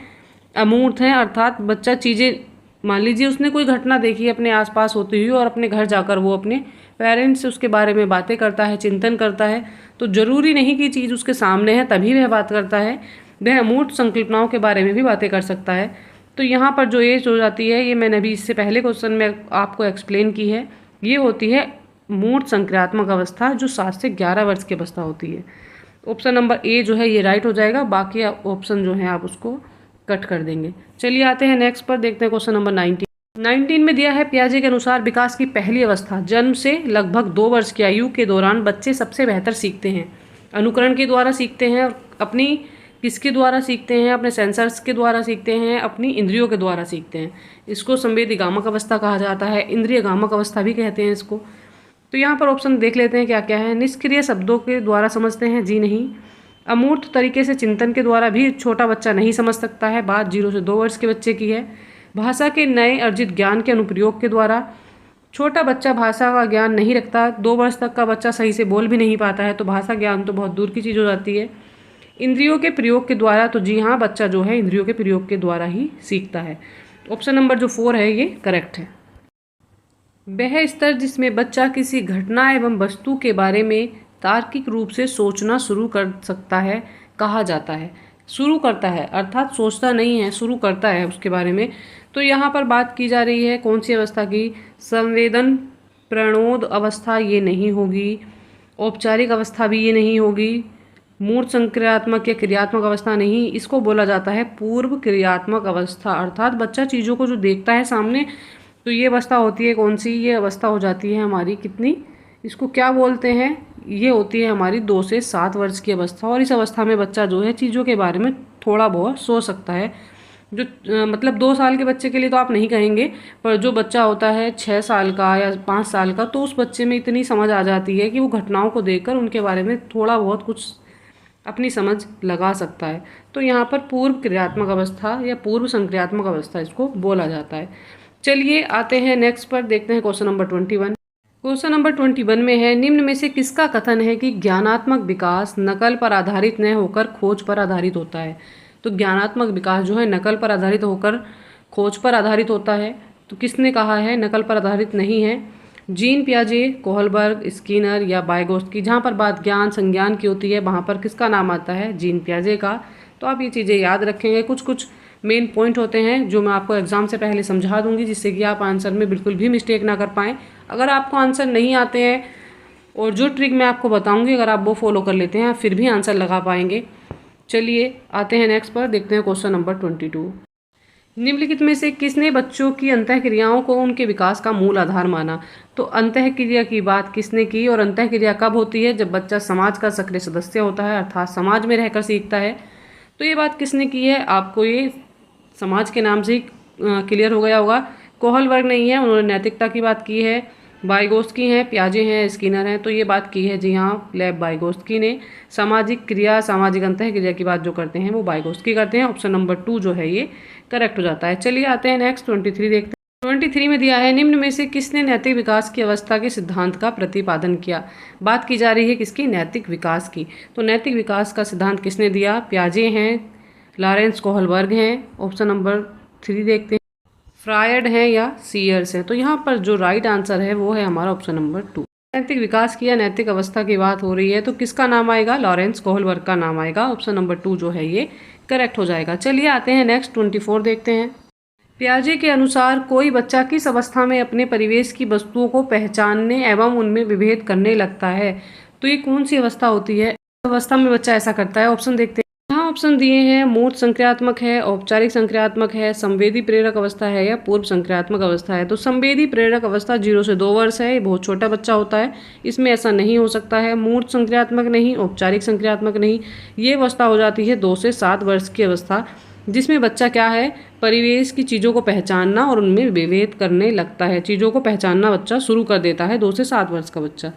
अमूर्त हैं, अर्थात बच्चा चीज़ें, मान लीजिए उसने कोई घटना देखी अपने आसपास होती हुई और अपने घर जाकर वो अपने पेरेंट्स से उसके बारे में बातें करता है, चिंतन करता है। तो ज़रूरी नहीं कि चीज़ उसके सामने है तभी वह बात करता है, वह अमूर्त संकल्पनाओं के बारे में भी बातें कर सकता है। तो यहाँ पर जो एज हो जाती है, ये मैंने अभी इससे पहले क्वेश्चन में आपको एक्सप्लेन की है, ये होती है मूर्त संक्रियात्मक अवस्था, जो 7 से 11 वर्ष की अवस्था होती है। ऑप्शन नंबर ए जो है ये राइट हो जाएगा, बाकी ऑप्शन जो है आप उसको कट कर देंगे। चलिए आते हैं नेक्स्ट पर, देखते हैं क्वेश्चन नंबर 19 में दिया है, पियाजे के अनुसार विकास की पहली अवस्था जन्म से लगभग 2 वर्ष की आयु के दौरान बच्चे सबसे बेहतर सीखते हैं। अनुकरण के द्वारा सीखते हैं, अपनी किसके द्वारा सीखते हैं, अपने सेंसर्स के द्वारा सीखते हैं, अपनी इंद्रियों के द्वारा सीखते हैं। इसको संवेदीगामक अवस्था कहा जाता है, इंद्रियगामक अवस्था भी कहते हैं इसको। तो यहाँ पर ऑप्शन देख लेते हैं क्या क्या है। निष्क्रिय शब्दों के द्वारा समझते हैं, जी नहीं। अमूर्त तरीके से चिंतन के द्वारा भी छोटा बच्चा नहीं समझ सकता है, बात 0 से 2 वर्ष के बच्चे की है। भाषा के नए अर्जित ज्ञान के अनुप्रयोग के द्वारा छोटा बच्चा भाषा का ज्ञान नहीं रखता, 2 वर्ष तक का बच्चा सही से बोल भी नहीं पाता है, तो भाषा ज्ञान तो बहुत दूर की चीज़ हो जाती है। इंद्रियों के प्रयोग के द्वारा, तो जी हाँ, बच्चा जो है इंद्रियों के प्रयोग के द्वारा ही सीखता है। ऑप्शन नंबर जो 4 है ये करेक्ट है। वह स्तर जिसमें बच्चा किसी घटना एवं वस्तु के बारे में तार्किक रूप से सोचना शुरू कर सकता है कहा जाता है। शुरू करता है अर्थात सोचता नहीं है, शुरू करता है उसके बारे में। तो यहाँ पर बात की जा रही है कौन सी अवस्था की, संवेदन प्रणोद अवस्था ये नहीं होगी, औपचारिक अवस्था भी ये नहीं होगी, मूर्त संक्रियात्मक या क्रियात्मक अवस्था नहीं, इसको बोला जाता है पूर्व क्रियात्मक अवस्था। अर्थात बच्चा चीज़ों को जो देखता है सामने, तो ये अवस्था होती है कौन सी, ये अवस्था हो जाती है हमारी कितनी, इसको क्या बोलते हैं, ये होती है हमारी 2 से 7 वर्ष की अवस्था। और इस अवस्था में बच्चा जो है चीज़ों के बारे में थोड़ा बहुत सोच सकता है। जो मतलब 2 साल के बच्चे के लिए तो आप नहीं कहेंगे, पर जो बच्चा होता है 6 साल का या 5 साल का, तो उस बच्चे में इतनी समझ आ जाती है कि वो घटनाओं को देखकर उनके बारे में थोड़ा बहुत कुछ अपनी समझ लगा सकता है। तो यहाँ पर पूर्व क्रियात्मक अवस्था या पूर्व संक्रियात्मक अवस्था इसको बोला जाता है। चलिए आते हैं नेक्स्ट पर, देखते हैं क्वेश्चन नंबर 21। क्वेश्चन नंबर 21 में है, निम्न में से किसका कथन है कि ज्ञानात्मक विकास नकल पर आधारित न होकर खोज पर आधारित होता है। तो ज्ञानात्मक विकास जो है नकल पर आधारित होकर खोज पर आधारित होता है। तो किसने कहा है नकल पर आधारित नहीं है, जीन पियाजे, कोहलबर्ग, स्किनर या वाइगोत्स्की। जहाँ पर बात ज्ञान संज्ञान की होती है वहाँ पर किसका नाम आता है, जीन पियाजे का। तो आप ये चीज़ें याद रखेंगे, कुछ कुछ मेन पॉइंट होते हैं जो मैं आपको एग्जाम से पहले समझा दूंगी, जिससे कि आप आंसर में बिल्कुल भी मिस्टेक ना कर पाएँ। अगर आपको आंसर नहीं आते हैं और जो ट्रिक मैं आपको बताऊंगी अगर आप वो फॉलो कर लेते हैं फिर भी आंसर लगा पाएंगे। चलिए आते हैं नेक्स्ट पर, देखते हैं क्वेश्चन नंबर 22। निम्नलिखित में से किसने बच्चों की अंतःक्रियाओं को उनके विकास का मूल आधार माना। तो अंतःक्रिया की बात किसने की और अंतःक्रिया कब होती है, जब बच्चा समाज का सक्रिय सदस्य होता है, अर्थात समाज में रहकर सीखता है। तो ये बात किसने की है, आपको ये समाज के नाम से ही क्लियर हो गया होगा। कोहलबर्ग नहीं है, उन्होंने नैतिकता की बात की है। वाइगोत्स्की हैं, पियाजे हैं, स्किनर हैं, तो ये बात की है जी हाँ लेव वाइगोत्स्की ने। सामाजिक क्रिया, सामाजिक अंतःक्रिया की बात जो करते हैं वो वाइगोत्स्की करते हैं। ऑप्शन नंबर 2 जो है ये करेक्ट हो जाता है। चलिए आते हैं नेक्स्ट 23 देखते हैं। 23 में दिया है, निम्न में से किसने नैतिक विकास की अवस्था के सिद्धांत का प्रतिपादन किया। बात की जा रही है किसकी, नैतिक विकास की। तो नैतिक विकास का सिद्धांत किसने दिया, पियाजे हैं, लॉरेंस कोहलबर्ग हैं। ऑप्शन नंबर 3 देखते हैं, फ्रायड हैं या सीयर्स हैं। तो यहाँ पर जो राइट आंसर है वो है हमारा ऑप्शन नंबर 2। नैतिक विकास की या नैतिक अवस्था की बात हो रही है तो किसका नाम आएगा? लॉरेंस कोहलबर्ग का नाम आएगा। ऑप्शन नंबर 2 जो है ये करेक्ट हो जाएगा। चलिए आते हैं नेक्स्ट 24 देखते हैं। पियाजे के अनुसार कोई बच्चा किस अवस्था में अपने परिवेश की वस्तुओं को पहचानने एवं उनमें विभेद करने लगता है? तो ये कौन सी अवस्था होती है? अवस्था में बच्चा ऐसा करता है। ऑप्शन देखते हैं। यहाँ ऑप्शन दिए हैं, मूर्त संक्रियात्मक है, औपचारिक संक्रियात्मक है, संवेदी प्रेरक अवस्था है या पूर्व संक्रियात्मक अवस्था है। तो संवेदी प्रेरक अवस्था 0 से 2 वर्ष है, ये बहुत छोटा बच्चा होता है, इसमें ऐसा नहीं हो सकता है। मूर्त संक्रियात्मक नहीं, औपचारिक संक्रियात्मक नहीं, ये अवस्था हो जाती है 2 से 7 वर्ष की अवस्था, जिसमें बच्चा क्या है, परिवेश की चीज़ों को पहचानना और उनमें विभेद करने लगता है। चीज़ों को पहचानना बच्चा शुरू कर देता है 2 से 7 वर्ष का बच्चा।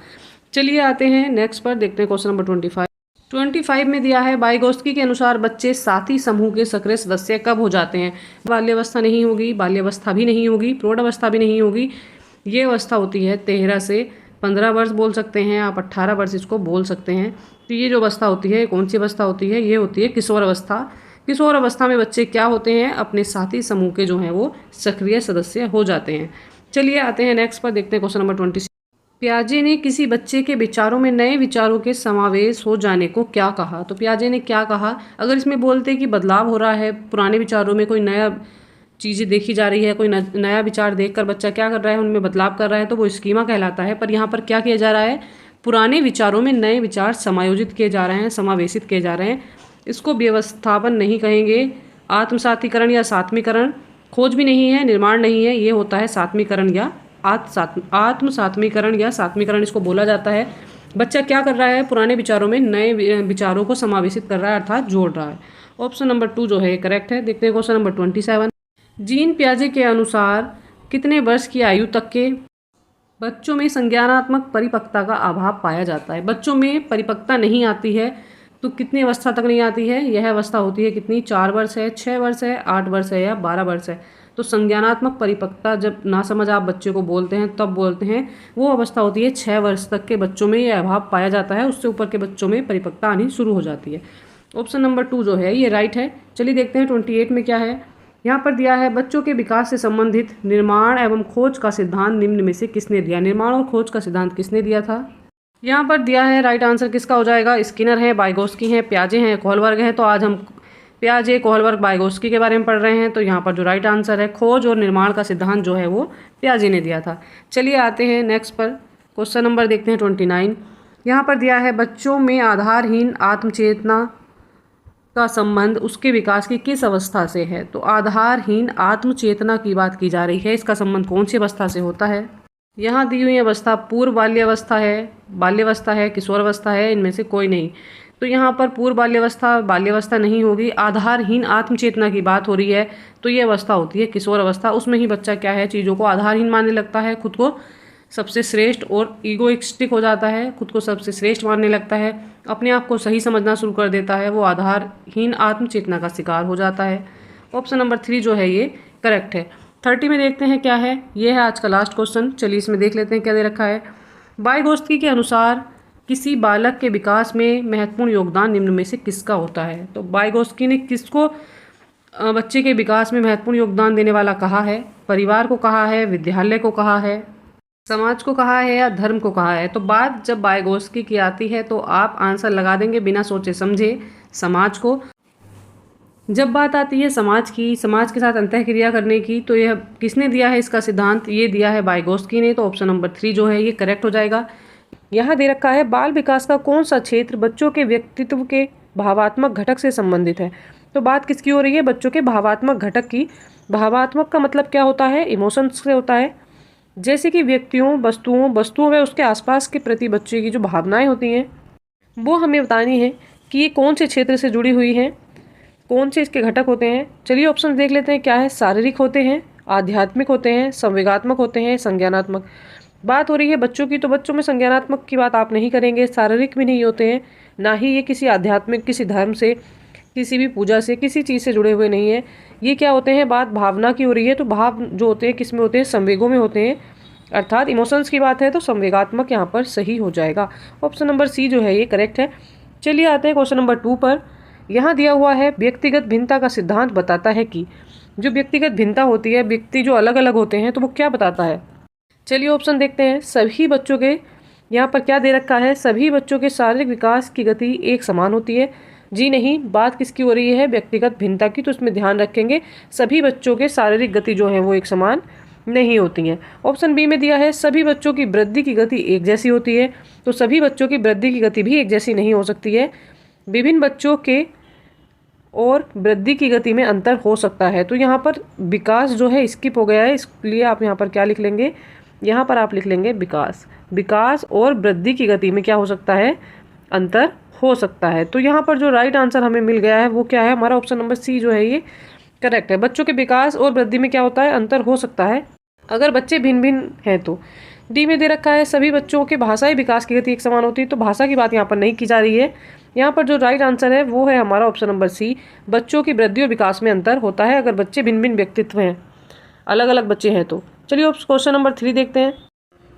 चलिए आते हैं नेक्स्ट पर, देखते हैं क्वेश्चन नंबर 25 में दिया है, वाइगोत्स्की के अनुसार बच्चे साथी समूह के सक्रिय सदस्य कब हो जाते हैं? बाल्यावस्था नहीं होगी, बाल्यावस्था भी नहीं होगी, प्रौढ़ावस्था भी नहीं होगी, ये अवस्था होती है 13 से 15 वर्ष बोल सकते हैं आप, 18 वर्ष इसको बोल सकते हैं। तो ये जो अवस्था होती है, कौन सी अवस्था होती है? ये होती है किशोर अवस्था। किशोर अवस्था में बच्चे क्या होते हैं? अपने साथी समूह के जो हैं वो सक्रिय सदस्य हो जाते हैं। चलिए आते हैं नेक्स्ट पर, देखते हैं क्वेश्चन नंबर 26। पियाजे ने किसी बच्चे के विचारों में नए विचारों के समावेश हो जाने को क्या कहा? तो पियाजे ने क्या कहा? अगर इसमें बोलते कि बदलाव हो रहा है, पुराने विचारों में कोई नया चीज़ें देखी जा रही है, कोई नया विचार देखकर बच्चा क्या कर रहा है, उनमें बदलाव कर रहा है, तो वो स्कीमा कहलाता है। पर यहाँ पर क्या किया जा रहा है? पुराने विचारों में नए विचार समायोजित किए जा रहे हैं, समावेशित किए जा रहे हैं। इसको व्यवस्थापन नहीं कहेंगे, आत्मसातीकरण या सात्मीकरण, खोज भी नहीं है, निर्माण नहीं है, ये होता है सात्मीकरण या आत्मसात्मीकरण या सात्मीकरण इसको बोला जाता है। बच्चा क्या कर रहा है? पुराने विचारों में नए विचारों को समावेशित कर रहा है, अर्थात जोड़ रहा है। ऑप्शन नंबर 2 जो है करेक्ट है। देखते हैं क्वेश्चन नंबर 27। जीन पियाजे के अनुसार कितने वर्ष की आयु तक के बच्चों में संज्ञानात्मक परिपक्वता का अभाव पाया जाता है? बच्चों में परिपक्वता नहीं आती है, तो कितनी अवस्था तक नहीं आती है? यह अवस्था होती है कितनी? 4 वर्ष है, 6 वर्ष है, 8 वर्ष है या 12 वर्ष है। तो संज्ञानात्मक परिपक्वता जब ना समझ आप बच्चे को बोलते हैं तब बोलते हैं, वो अवस्था होती है 6 वर्ष तक के बच्चों में यह अभाव पाया जाता है, उससे ऊपर के बच्चों में परिपक्वता आनी शुरू हो जाती है। ऑप्शन नंबर 2 जो है ये राइट है। चलिए देखते हैं 28 में क्या है। यहाँ पर दिया है, बच्चों के विकास से संबंधित निर्माण एवं खोज का सिद्धांत निम्न में से किसने दिया? निर्माण और खोज का सिद्धांत किसने दिया था? यहाँ पर दिया है, राइट आंसर किसका हो जाएगा? स्किनर है, वाइगोत्स्की हैं, पियाजे हैं, कोहलबर्ग हैं। तो आज हम पियाजे, कोहलबर्ग, वाइगोत्स्की के बारे में पढ़ रहे हैं। तो यहाँ पर जो राइट आंसर है, खोज और निर्माण का सिद्धांत जो है वो पियाजे ने दिया था। चलिए आते हैं नेक्स्ट पर, क्वेश्चन नंबर देखते हैं 29। यहाँ पर दिया है, बच्चों में आधारहीन आत्मचेतना का संबंध उसके विकास की किस अवस्था से है? तो आधारहीन आत्मचेतना की बात की जा रही है, इसका संबंध कौन सी अवस्था से होता है? यहाँ दी हुई अवस्था पूर्व बाल्यावस्था है, बाल्यावस्था है, किशोर अवस्था है, इनमें से कोई नहीं। तो यहाँ पर पूर्व बाल्यावस्था नहीं होगी। आधारहीन आत्मचेतना की बात हो रही है, तो ये अवस्था होती है किशोर अवस्था। उसमें ही बच्चा क्या है, चीज़ों को आधारहीन मानने लगता है, खुद को सबसे श्रेष्ठ और ईगोइस्टिक हो जाता है, खुद को सबसे श्रेष्ठ मानने लगता है, अपने आप को सही समझना शुरू कर देता है, वो आधारहीन आत्मचेतना का शिकार हो जाता है। ऑप्शन नंबर 3 जो है ये करेक्ट है। 30 में देखते हैं क्या है, ये है आज का लास्ट क्वेश्चन। चलिए इसमें देख लेते हैं क्या दे रखा है। वाइगोत्स्की के अनुसार किसी बालक के विकास में महत्वपूर्ण योगदान निम्न में से किसका होता है? तो वाइगोत्स्की ने किसको बच्चे के विकास में महत्वपूर्ण योगदान देने वाला कहा है? परिवार को कहा है, विद्यालय को कहा है, समाज को कहा है या धर्म को कहा है? तो बात जब वाइगोत्स्की की आती है तो आप आंसर लगा देंगे बिना सोचे समझे, समाज को। जब बात आती है समाज की, समाज के साथ अंतःक्रिया करने की, तो यह किसने दिया है इसका सिद्धांत? ये दिया है वाइगोत्स्की ने। तो ऑप्शन नंबर 3 जो है ये करेक्ट हो जाएगा। यहाँ दे रखा है, बाल विकास का कौन सा क्षेत्र बच्चों के व्यक्तित्व के भावात्मक घटक से संबंधित है? तो बात किसकी हो रही है? बच्चों के भावात्मक घटक की। भावात्मक का मतलब क्या होता है? इमोशंस से होता है, जैसे कि व्यक्तियों, वस्तुओं व उसके आसपास के प्रति बच्चे की जो भावनाएं होती हैं वो हमें बतानी है कि ये कौन से क्षेत्र से जुड़ी हुई हैं, कौन से इसके घटक होते हैं। चलिए ऑप्शन देख लेते हैं क्या है। शारीरिक होते हैं, आध्यात्मिक होते हैं, संवेगात्मक होते हैं, संज्ञानात्मक। बात हो रही है बच्चों की, तो बच्चों में संज्ञानात्मक की बात आप नहीं करेंगे, शारीरिक भी नहीं होते हैं, ना ही ये किसी आध्यात्मिक, किसी धर्म से, किसी भी पूजा से, किसी चीज़ से जुड़े हुए नहीं है। ये क्या होते हैं? बात भावना की हो रही है, तो भाव जो होते हैं किस में होते हैं? संवेगों में होते हैं, अर्थात इमोशंस की बात है, तो संवेगात्मक यहाँ पर सही हो जाएगा। ऑप्शन नंबर सी जो है ये करेक्ट है। चलिए आते हैं क्वेश्चन नंबर 2 पर। यहाँ दिया हुआ है, व्यक्तिगत भिन्नता का सिद्धांत बताता है कि जो व्यक्तिगत भिन्नता होती है, व्यक्ति जो अलग अलग होते हैं, तो वो क्या बताता है? चलिए ऑप्शन देखते हैं। सभी बच्चों के यहाँ पर क्या दे रखा है, सभी बच्चों के शारीरिक विकास की गति एक समान होती है। जी नहीं, बात किसकी हो रही है, व्यक्तिगत भिन्नता की, तो इसमें ध्यान रखेंगे सभी बच्चों के शारीरिक गति जो है वो एक समान नहीं होती हैं। ऑप्शन बी में दिया है सभी बच्चों की वृद्धि की गति एक जैसी होती है, तो सभी बच्चों की वृद्धि की गति भी एक जैसी नहीं हो सकती है। विभिन्न बच्चों के और वृद्धि की गति में अंतर हो सकता है, तो यहाँ पर विकास जो है स्किप हो गया है, इसलिए आप यहाँ पर क्या लिख लेंगे, यहाँ पर आप लिख लेंगे विकास। विकास और वृद्धि की गति में क्या हो सकता है, अंतर हो सकता है। तो यहाँ पर जो राइट आंसर हमें मिल गया है वो क्या है, हमारा ऑप्शन नंबर सी जो है ये करेक्ट है। बच्चों के विकास और वृद्धि में क्या होता है, अंतर हो सकता है अगर बच्चे भिन्न भिन्न हैं तो। डी में दे रखा है सभी बच्चों के भाषाई विकास की गति एक समान होती है, तो भाषा की बात यहाँ पर नहीं की जा रही है। यहाँ पर जो राइट आंसर है वो है हमारा ऑप्शन नंबर सी, बच्चों की वृद्धि और विकास में अंतर होता है अगर बच्चे भिन्न भिन्न व्यक्तित्व हैं, अलग अलग बच्चे हैं तो। चलिए अब क्वेश्चन नंबर 3 देखते हैं।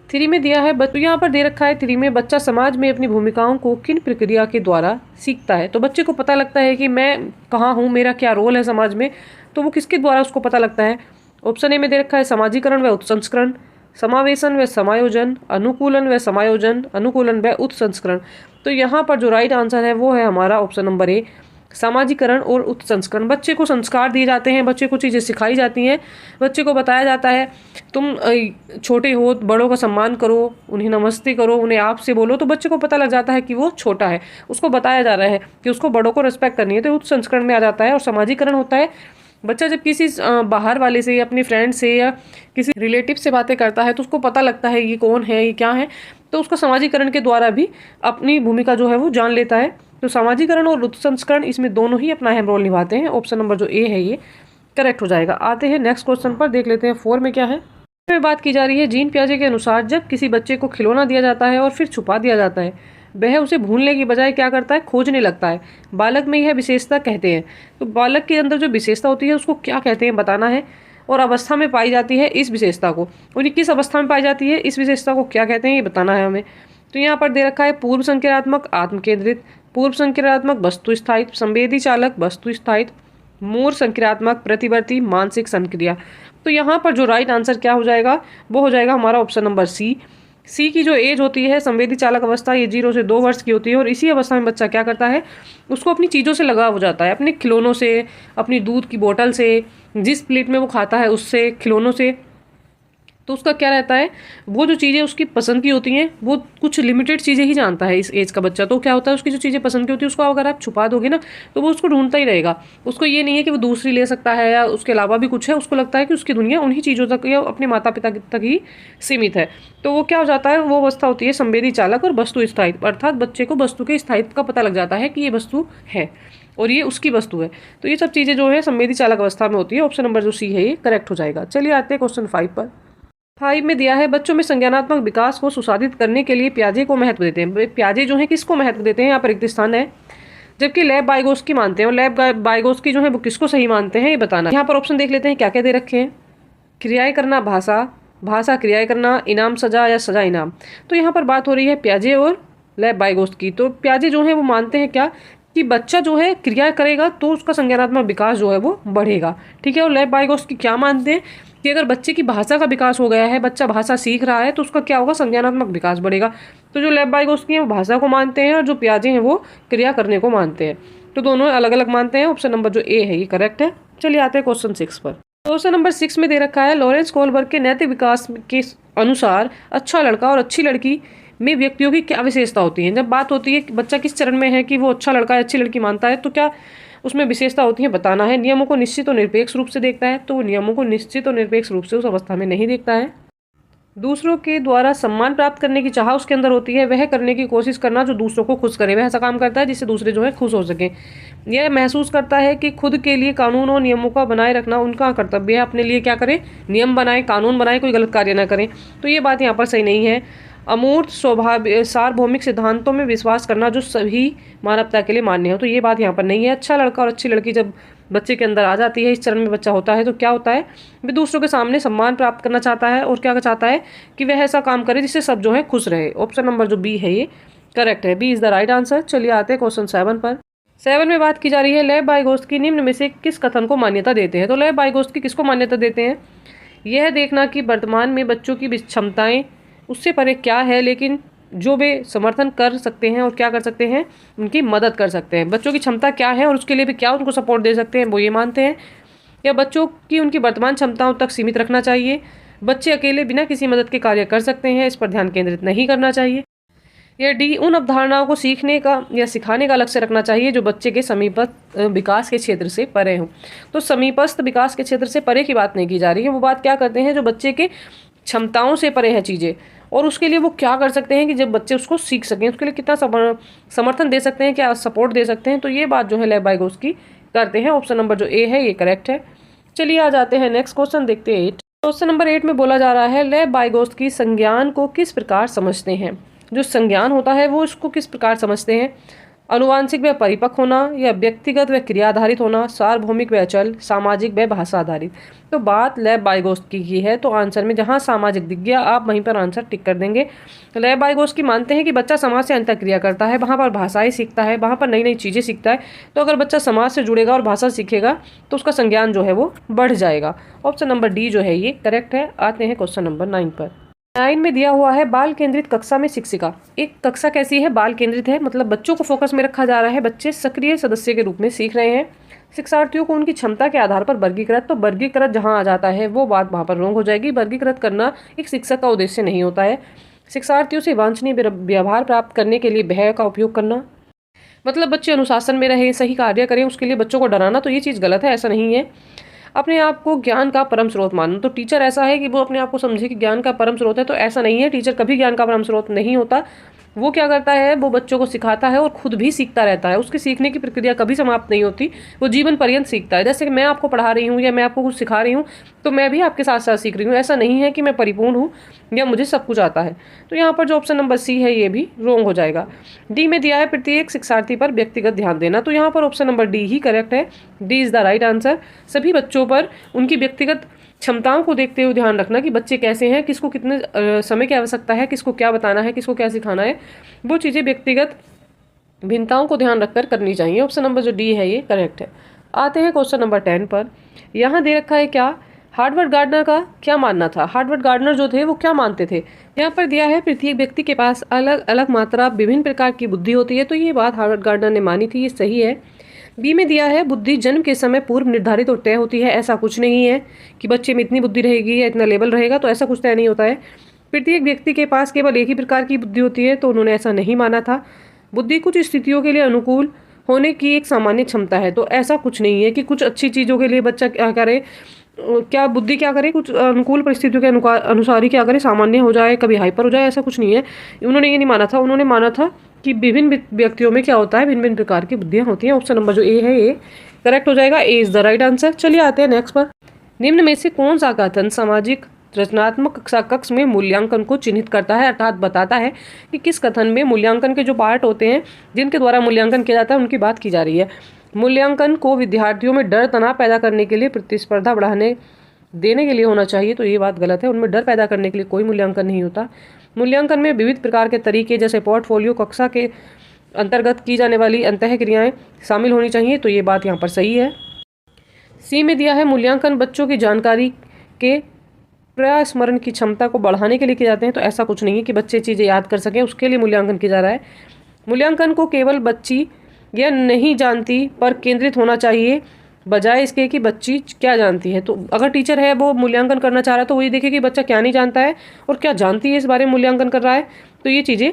3 में दिया है, यहाँ पर दे रखा है 3 में बच्चा समाज में अपनी भूमिकाओं को किन प्रक्रिया के द्वारा सीखता है, तो बच्चे को पता लगता है कि मैं कहाँ हूँ, मेरा क्या रोल है समाज में, तो वो किसके द्वारा उसको पता लगता है। ऑप्शन ए में दे रखा है समाजीकरण व उत्संस्करण, समावेशन व समायोजन, अनुकूलन व समायोजन, अनुकूलन व उत्संस्करण। तो यहाँ पर जो राइट आंसर है वो है हमारा ऑप्शन नंबर ए, समाजीकरण और उत्संस्करण। बच्चे को संस्कार दिए जाते हैं, बच्चे को चीज़ें सिखाई जाती हैं, बच्चे को बताया जाता है तुम छोटे हो, बड़ों का सम्मान करो, उन्हें नमस्ते करो, उन्हें आप से बोलो, तो बच्चे को पता लग जाता है कि वो छोटा है, उसको बताया जा रहा है कि उसको बड़ों को रिस्पेक्ट करनी है, तो उत्संस्करण में आ जाता है। और समाजीकरण होता है बच्चा जब किसी बाहर वाले से या अपने फ्रेंड से या किसी रिलेटिव से बातें करता है तो उसको पता लगता है ये कौन है, ये क्या है, तो उसका समाजीकरण के द्वारा भी अपनी भूमिका जो है वो जान लेता है। तो समाजीकरण और उत्संस्करण इसमें दोनों ही अपना अहम रोल निभाते हैं। ऑप्शन नंबर जो ए है ये करेक्ट हो जाएगा। आते हैं नेक्स्ट क्वेश्चन पर, देख लेते हैं 4 में क्या है। में बात की जा रही है जीन पियाजे के अनुसार जब किसी बच्चे को खिलौना दिया जाता है और फिर छुपा दिया जाता है, वह उसे भूलने की बजाय क्या करता है, खोजने लगता है। बालक में यह विशेषता कहते हैं, तो बालक के अंदर जो विशेषता होती है उसको क्या कहते हैं बताना है, और अवस्था में पाई जाती है इस विशेषता को, और ये किस अवस्था में पाई जाती है, इस विशेषता को क्या कहते हैं ये बताना है हमें। तो यहाँ पर दे रखा है पूर्व संक्रियात्मक आत्म केंद्रित, पूर्व संक्रियात्मक वस्तु स्थायित्व, संवेदी चालक वस्तु स्थायित्व, मूर संक्रियात्मक प्रतिवर्ती मानसिक संक्रिया। तो यहाँ पर जो राइट आंसर क्या हो जाएगा, वो हो जाएगा हमारा ऑप्शन नंबर सी। सी की जो एज होती है संवेदी चालक अवस्था, ये 0 से 2 वर्ष की होती है, और इसी अवस्था में बच्चा क्या करता है, उसको अपनी चीज़ों से लगाव हो जाता है, अपने खिलौनों से, अपनी दूध की बोतल से, जिस प्लेट में वो खाता है उससे, खिलौनों से। तो उसका क्या रहता है, वो जो चीज़ें उसकी पसंद की होती हैं वो कुछ लिमिटेड चीज़ें ही जानता है इस एज का बच्चा। तो क्या होता है, उसकी जो चीज़ें पसंद की होती है उसको अगर आप छुपा दोगे ना तो वो उसको ढूंढता ही रहेगा। उसको ये नहीं है कि वो दूसरी ले सकता है या उसके अलावा भी कुछ है, उसको लगता है कि उसकी दुनिया उन्हीं चीज़ों तक या अपने माता पिता तक ही सीमित है। तो वो क्या हो जाता है, वो अवस्था होती है संवेदी चालक और वस्तु स्थायित्व, अर्थात बच्चे को वस्तु के स्थायित्व का पता लग जाता है कि ये वस्तु है और ये उसकी वस्तु है। तो ये सब चीज़ें जो है संवेदी चालक अवस्था में होती है। ऑप्शन नंबर जो सी है ये करेक्ट हो जाएगा। चलिए आते हैं क्वेश्चन 5 पर। 5 में दिया है बच्चों में संज्ञानात्मक विकास को सुसाधित करने के लिए पियाजे को महत्व देते हैं। पियाजे जो है किसको महत्व देते हैं, यहाँ पर रिक्त स्थान है, जबकि लेव वाइगोस्की मानते हैं, और लेव वाइगोस्की जो है वो किसको सही मानते हैं ये बताना है। यहाँ पर ऑप्शन देख लेते हैं क्या क्या दे रखे हैं। क्रियाएं करना भाषा, भाषा क्रियाएं करना, इनाम सजा या सजा इनाम। तो यहाँ पर बात हो रही है पियाजे और लेव वाइगोस्की। तो पियाजे जो है वो मानते हैं क्या, कि बच्चा जो है क्रिया करेगा तो उसका संज्ञानात्मक विकास जो है वो बढ़ेगा, ठीक है। और लेव वाइगोस्की क्या मानते हैं कि अगर बच्चे की भाषा का विकास हो गया है, बच्चा भाषा सीख रहा है, तो उसका क्या होगा, संज्ञानात्मक विकास बढ़ेगा। तो जो लेव वाइगोस्की हैं वो भाषा को मानते हैं और जो पियाजे हैं वो क्रिया करने को मानते हैं। तो दोनों अलग अलग मानते हैं। ऑप्शन नंबर जो ए है ये करेक्ट है। चलिए आते हैं क्वेश्चन 6 पर। क्वेश्चन नंबर 6 में दे रखा है लॉरेंस कोहलबर्ग के नैतिक विकास के अनुसार अच्छा लड़का और अच्छी लड़की में व्यक्तियों की क्या विशेषता होती है। जब बात होती है कि बच्चा किस चरण में है कि वो अच्छा लड़का है अच्छी लड़की मानता है, तो क्या उसमें विशेषता होती है बताना है। नियमों को निश्चित और निरपेक्ष रूप से देखता है, तो वो नियमों को निश्चित और निरपेक्ष रूप से उस अवस्था में नहीं देखता है। दूसरों के द्वारा सम्मान प्राप्त करने की चाह उसके अंदर होती है, वह करने की कोशिश करना जो दूसरों को खुश करे, वह ऐसा काम करता है जिससे दूसरे जो है खुश हो सकें। यह महसूस करता है कि खुद के लिए कानून और नियमों का बनाए रखना उनका कर्तव्य है, अपने लिए क्या करें, नियम बनाए, कानून बनाए, कोई गलत कार्य ना करें। तो ये बात यहाँ पर सही नहीं है। अमूर्त स्वाभाविक सार्वभौमिक सिद्धांतों में विश्वास करना जो सभी मानवता के लिए मान्य हो, तो ये बात यहाँ पर नहीं है। अच्छा लड़का और अच्छी लड़की जब बच्चे के अंदर आ जाती है, इस चरण में बच्चा होता है, तो क्या होता है, वह दूसरों के सामने सम्मान प्राप्त करना चाहता है और क्या चाहता है कि वह ऐसा काम करे जिससे सब जो है खुश रहे। ऑप्शन नंबर जो बी है ये करेक्ट है, B is the right answer. चलिए आते हैं क्वेश्चन 7 पर। 7 में बात की जा रही है लेव वाइगोस्की निम्न में से किस कथन को मान्यता देते हैं। तो लेव वाइगोस्की किसको मान्यता देते हैं, यह देखना कि वर्तमान में बच्चों की क्षमताएं उससे परे क्या है, लेकिन जो वे समर्थन कर सकते हैं और क्या कर सकते हैं, उनकी मदद कर सकते हैं। बच्चों की क्षमता क्या है और उसके लिए भी क्या उनको सपोर्ट दे सकते हैं, वो ये मानते हैं। या बच्चों की उनकी वर्तमान क्षमताओं तक सीमित रखना चाहिए। बच्चे अकेले बिना किसी मदद के कार्य कर सकते हैं, इस पर ध्यान केंद्रित नहीं करना चाहिए। या डी, उन अवधारणाओं को सीखने का या सिखाने का लक्ष्य रखना चाहिए जो बच्चे के समीपस्थ विकास के क्षेत्र से परे हों। तो समीपस्थ विकास के क्षेत्र से परे की बात नहीं की जा रही है, वो बात क्या करते हैं जो बच्चे के क्षमताओं से परे है चीज़ें, और उसके लिए वो क्या कर सकते हैं कि जब बच्चे उसको सीख सकें, उसके लिए कितना समर्थन दे सकते हैं, क्या सपोर्ट दे सकते हैं। तो ये बात जो है लेव वाइगोत्स्की करते हैं। ऑप्शन नंबर जो ए है ये करेक्ट है। चलिए आ जाते हैं नेक्स्ट क्वेश्चन, देखते हैं 8। क्वेश्चन नंबर 8 में बोला जा रहा है लेव वाइगोत्स्की संज्ञान को किस प्रकार समझते हैं। जो संज्ञान होता है वो उसको किस प्रकार समझते हैं। अनुवांशिक व परिपक्व होना, या व्यक्तिगत व क्रिया आधारित होना, सार्वभौमिक व अचल, सामाजिक व भाषा आधारित। तो बात लेव वाइगोत्स्की की है, तो आंसर में जहां सामाजिक दिख गया आप वहीं पर आंसर टिक कर देंगे। लेव वाइगोत्स्की मानते हैं कि बच्चा समाज से अंतःक्रिया करता है, वहाँ पर भाषाएं सीखता है, वहाँ पर नई नई चीज़ें सीखता है। तो अगर बच्चा समाज से जुड़ेगा और भाषा सीखेगा तो उसका संज्ञान जो है वो बढ़ जाएगा। ऑप्शन नंबर डी जो है ये करेक्ट है। आते हैं क्वेश्चन नंबर 9 पर। 9 में दिया हुआ है बाल केंद्रित कक्षा में शिक्षिका। एक कक्षा कैसी है, बाल केंद्रित है, मतलब बच्चों को फोकस में रखा जा रहा है, बच्चे सक्रिय सदस्य के रूप में सीख रहे हैं। शिक्षार्थियों को उनकी क्षमता के आधार पर वर्गीकृत, तो वर्गीकृत जहां आ जाता है वो बात वहां पर रॉन्ग हो जाएगी। वर्गीकृत करना एक शिक्षक का उद्देश्य नहीं होता है। शिक्षार्थियों से वांछनीय व्यवहार प्राप्त करने के लिए भय का उपयोग करना, मतलब बच्चे अनुशासन में रहें, सही कार्य करें, उसके लिए बच्चों को डराना, तो ये चीज़ गलत है, ऐसा नहीं है। अपने आप को ज्ञान का परम स्रोत मानना, तो टीचर ऐसा है कि वो अपने आप को समझे कि ज्ञान का परम स्रोत है, तो ऐसा नहीं है। टीचर कभी ज्ञान का परम स्रोत नहीं होता। वो क्या करता है, वो बच्चों को सिखाता है और खुद भी सीखता रहता है। उसकी सीखने की प्रक्रिया कभी समाप्त नहीं होती, वो जीवन पर्यंत सीखता है। जैसे कि मैं आपको पढ़ा रही हूँ या मैं आपको कुछ सिखा रही हूँ, तो मैं भी आपके साथ साथ सीख रही हूँ। ऐसा नहीं है कि मैं परिपूर्ण हूँ या मुझे सब कुछ आता है। तो यहाँ पर जो ऑप्शन नंबर सी है ये भी रॉन्ग हो जाएगा। डी में दिया है प्रत्येक शिक्षार्थी पर व्यक्तिगत ध्यान देना, तो यहाँ पर ऑप्शन नंबर डी ही करेक्ट है। D is the right answer. सभी बच्चों पर उनकी व्यक्तिगत क्षमताओं को देखते हुए ध्यान रखना कि बच्चे कैसे हैं, किसको कितने समय की आवश्यकता है, किसको क्या बताना है, किसको क्या सिखाना है, वो चीज़ें व्यक्तिगत भिन्नताओं को ध्यान रखकर करनी चाहिए। ऑप्शन नंबर जो डी है ये करेक्ट है। आते हैं क्वेश्चन नंबर 10 पर। यहाँ दे रखा है क्या, हार्वर्ड गार्डनर का क्या मानना था। हार्वर्ड गार्डनर जो थे वो क्या मानते थे। यहाँ पर दिया है प्रत्येक व्यक्ति के पास अलग अलग मात्रा विभिन्न प्रकार की बुद्धि होती है, तो ये बात हार्वर्ड गार्डनर ने मानी थी, ये सही है। बी में दिया है बुद्धि जन्म के समय पूर्व निर्धारित और तय होती है, ऐसा कुछ नहीं है कि बच्चे में इतनी बुद्धि रहेगी या इतना लेवल रहेगा, तो ऐसा कुछ तय नहीं होता है। प्रत्येक व्यक्ति के पास केवल एक ही प्रकार की बुद्धि होती है, तो उन्होंने ऐसा नहीं माना था। बुद्धि कुछ स्थितियों के लिए अनुकूल होने की एक सामान्य क्षमता है, तो ऐसा कुछ नहीं है कि कुछ अच्छी चीज़ों के लिए बच्चा क्या करे, क्या बुद्धि क्या करे, कुछ अनुकूल परिस्थितियों के अनुसार ही क्या करे, सामान्य हो जाए, कभी हाइपर हो जाए, ऐसा कुछ नहीं है। उन्होंने ये नहीं माना था। उन्होंने माना था कि विभिन्न व्यक्तियों में क्या होता है, भिन्न भिन्न प्रकार की बुद्धियाँ होती हैं। ऑप्शन नंबर जो ए है ये करेक्ट हो जाएगा। A is the right answer. चलिए आते हैं नेक्स्ट पर। निम्न में से कौन सा कथन सामाजिक रचनात्मक कक्ष में मूल्यांकन को चिन्हित करता है, अर्थात बताता है कि किस कथन में मूल्यांकन के जो पार्ट होते हैं जिनके द्वारा मूल्यांकन किया जाता है उनकी बात की जा रही है। मूल्यांकन को विद्यार्थियों में डर तनाव पैदा करने के लिए, प्रतिस्पर्धा बढ़ाने देने के लिए होना चाहिए, तो ये बात गलत है। उनमें डर पैदा करने के लिए कोई मूल्यांकन नहीं होता। मूल्यांकन में विविध प्रकार के तरीके जैसे पोर्टफोलियो, कक्षा के अंतर्गत की जाने वाली अंतःक्रियाएं शामिल होनी चाहिए, तो ये बात यहाँ पर सही है। सी में दिया है मूल्यांकन बच्चों की जानकारी के प्रस्मरण की क्षमता को बढ़ाने के लिए किए जाते हैं, तो ऐसा कुछ नहीं है कि बच्चे चीज़ें याद कर सकें उसके लिए मूल्यांकन किया जा रहा है। मूल्यांकन को केवल बच्ची या नहीं जानती पर केंद्रित होना चाहिए, बजाय इसके कि बच्ची क्या जानती है। तो अगर टीचर है वो मूल्यांकन करना चाह रहा है तो वही देखे कि बच्चा क्या नहीं जानता है और क्या जानती है, इस बारे में मूल्यांकन कर रहा है, तो ये चीज़ें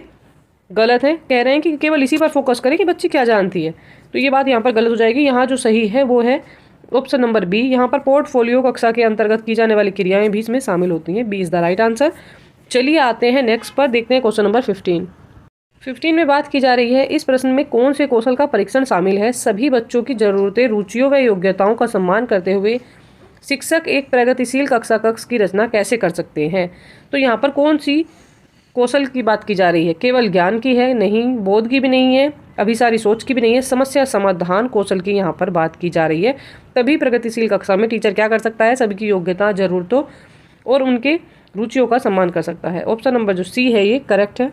गलत है। कह रहे हैं कि केवल इसी पर फोकस करें कि बच्ची क्या जानती है, तो ये बात यहाँ पर गलत हो जाएगी। यहाँ जो सही है वो है ऑप्शन नंबर बी। यहाँ पर पोर्टफोलियो कक्षा के अंतर्गत की जाने वाली क्रियाएं भी इसमें शामिल होती हैं। B is the right answer. चलिए आते हैं नेक्स्ट पर, देखते हैं क्वेश्चन नंबर 15 में बात की जा रही है इस प्रश्न में कौन से कौशल का परीक्षण शामिल है। सभी बच्चों की जरूरतें, रुचियों व योग्यताओं का सम्मान करते हुए शिक्षक एक प्रगतिशील कक्षा कक्ष की रचना कैसे कर सकते हैं। तो यहाँ पर कौन सी कौशल की बात की जा रही है, केवल ज्ञान की है नहीं, बोध की भी नहीं है, अभिसारी सोच की भी नहीं है, समस्या समाधान कौशल की यहाँ पर बात की जा रही है। तभी प्रगतिशील कक्षा में टीचर क्या कर सकता है, सभी की योग्यता, जरूरतों और उनके रुचियों का सम्मान कर सकता है। ऑप्शन नंबर जो सी है ये करेक्ट है।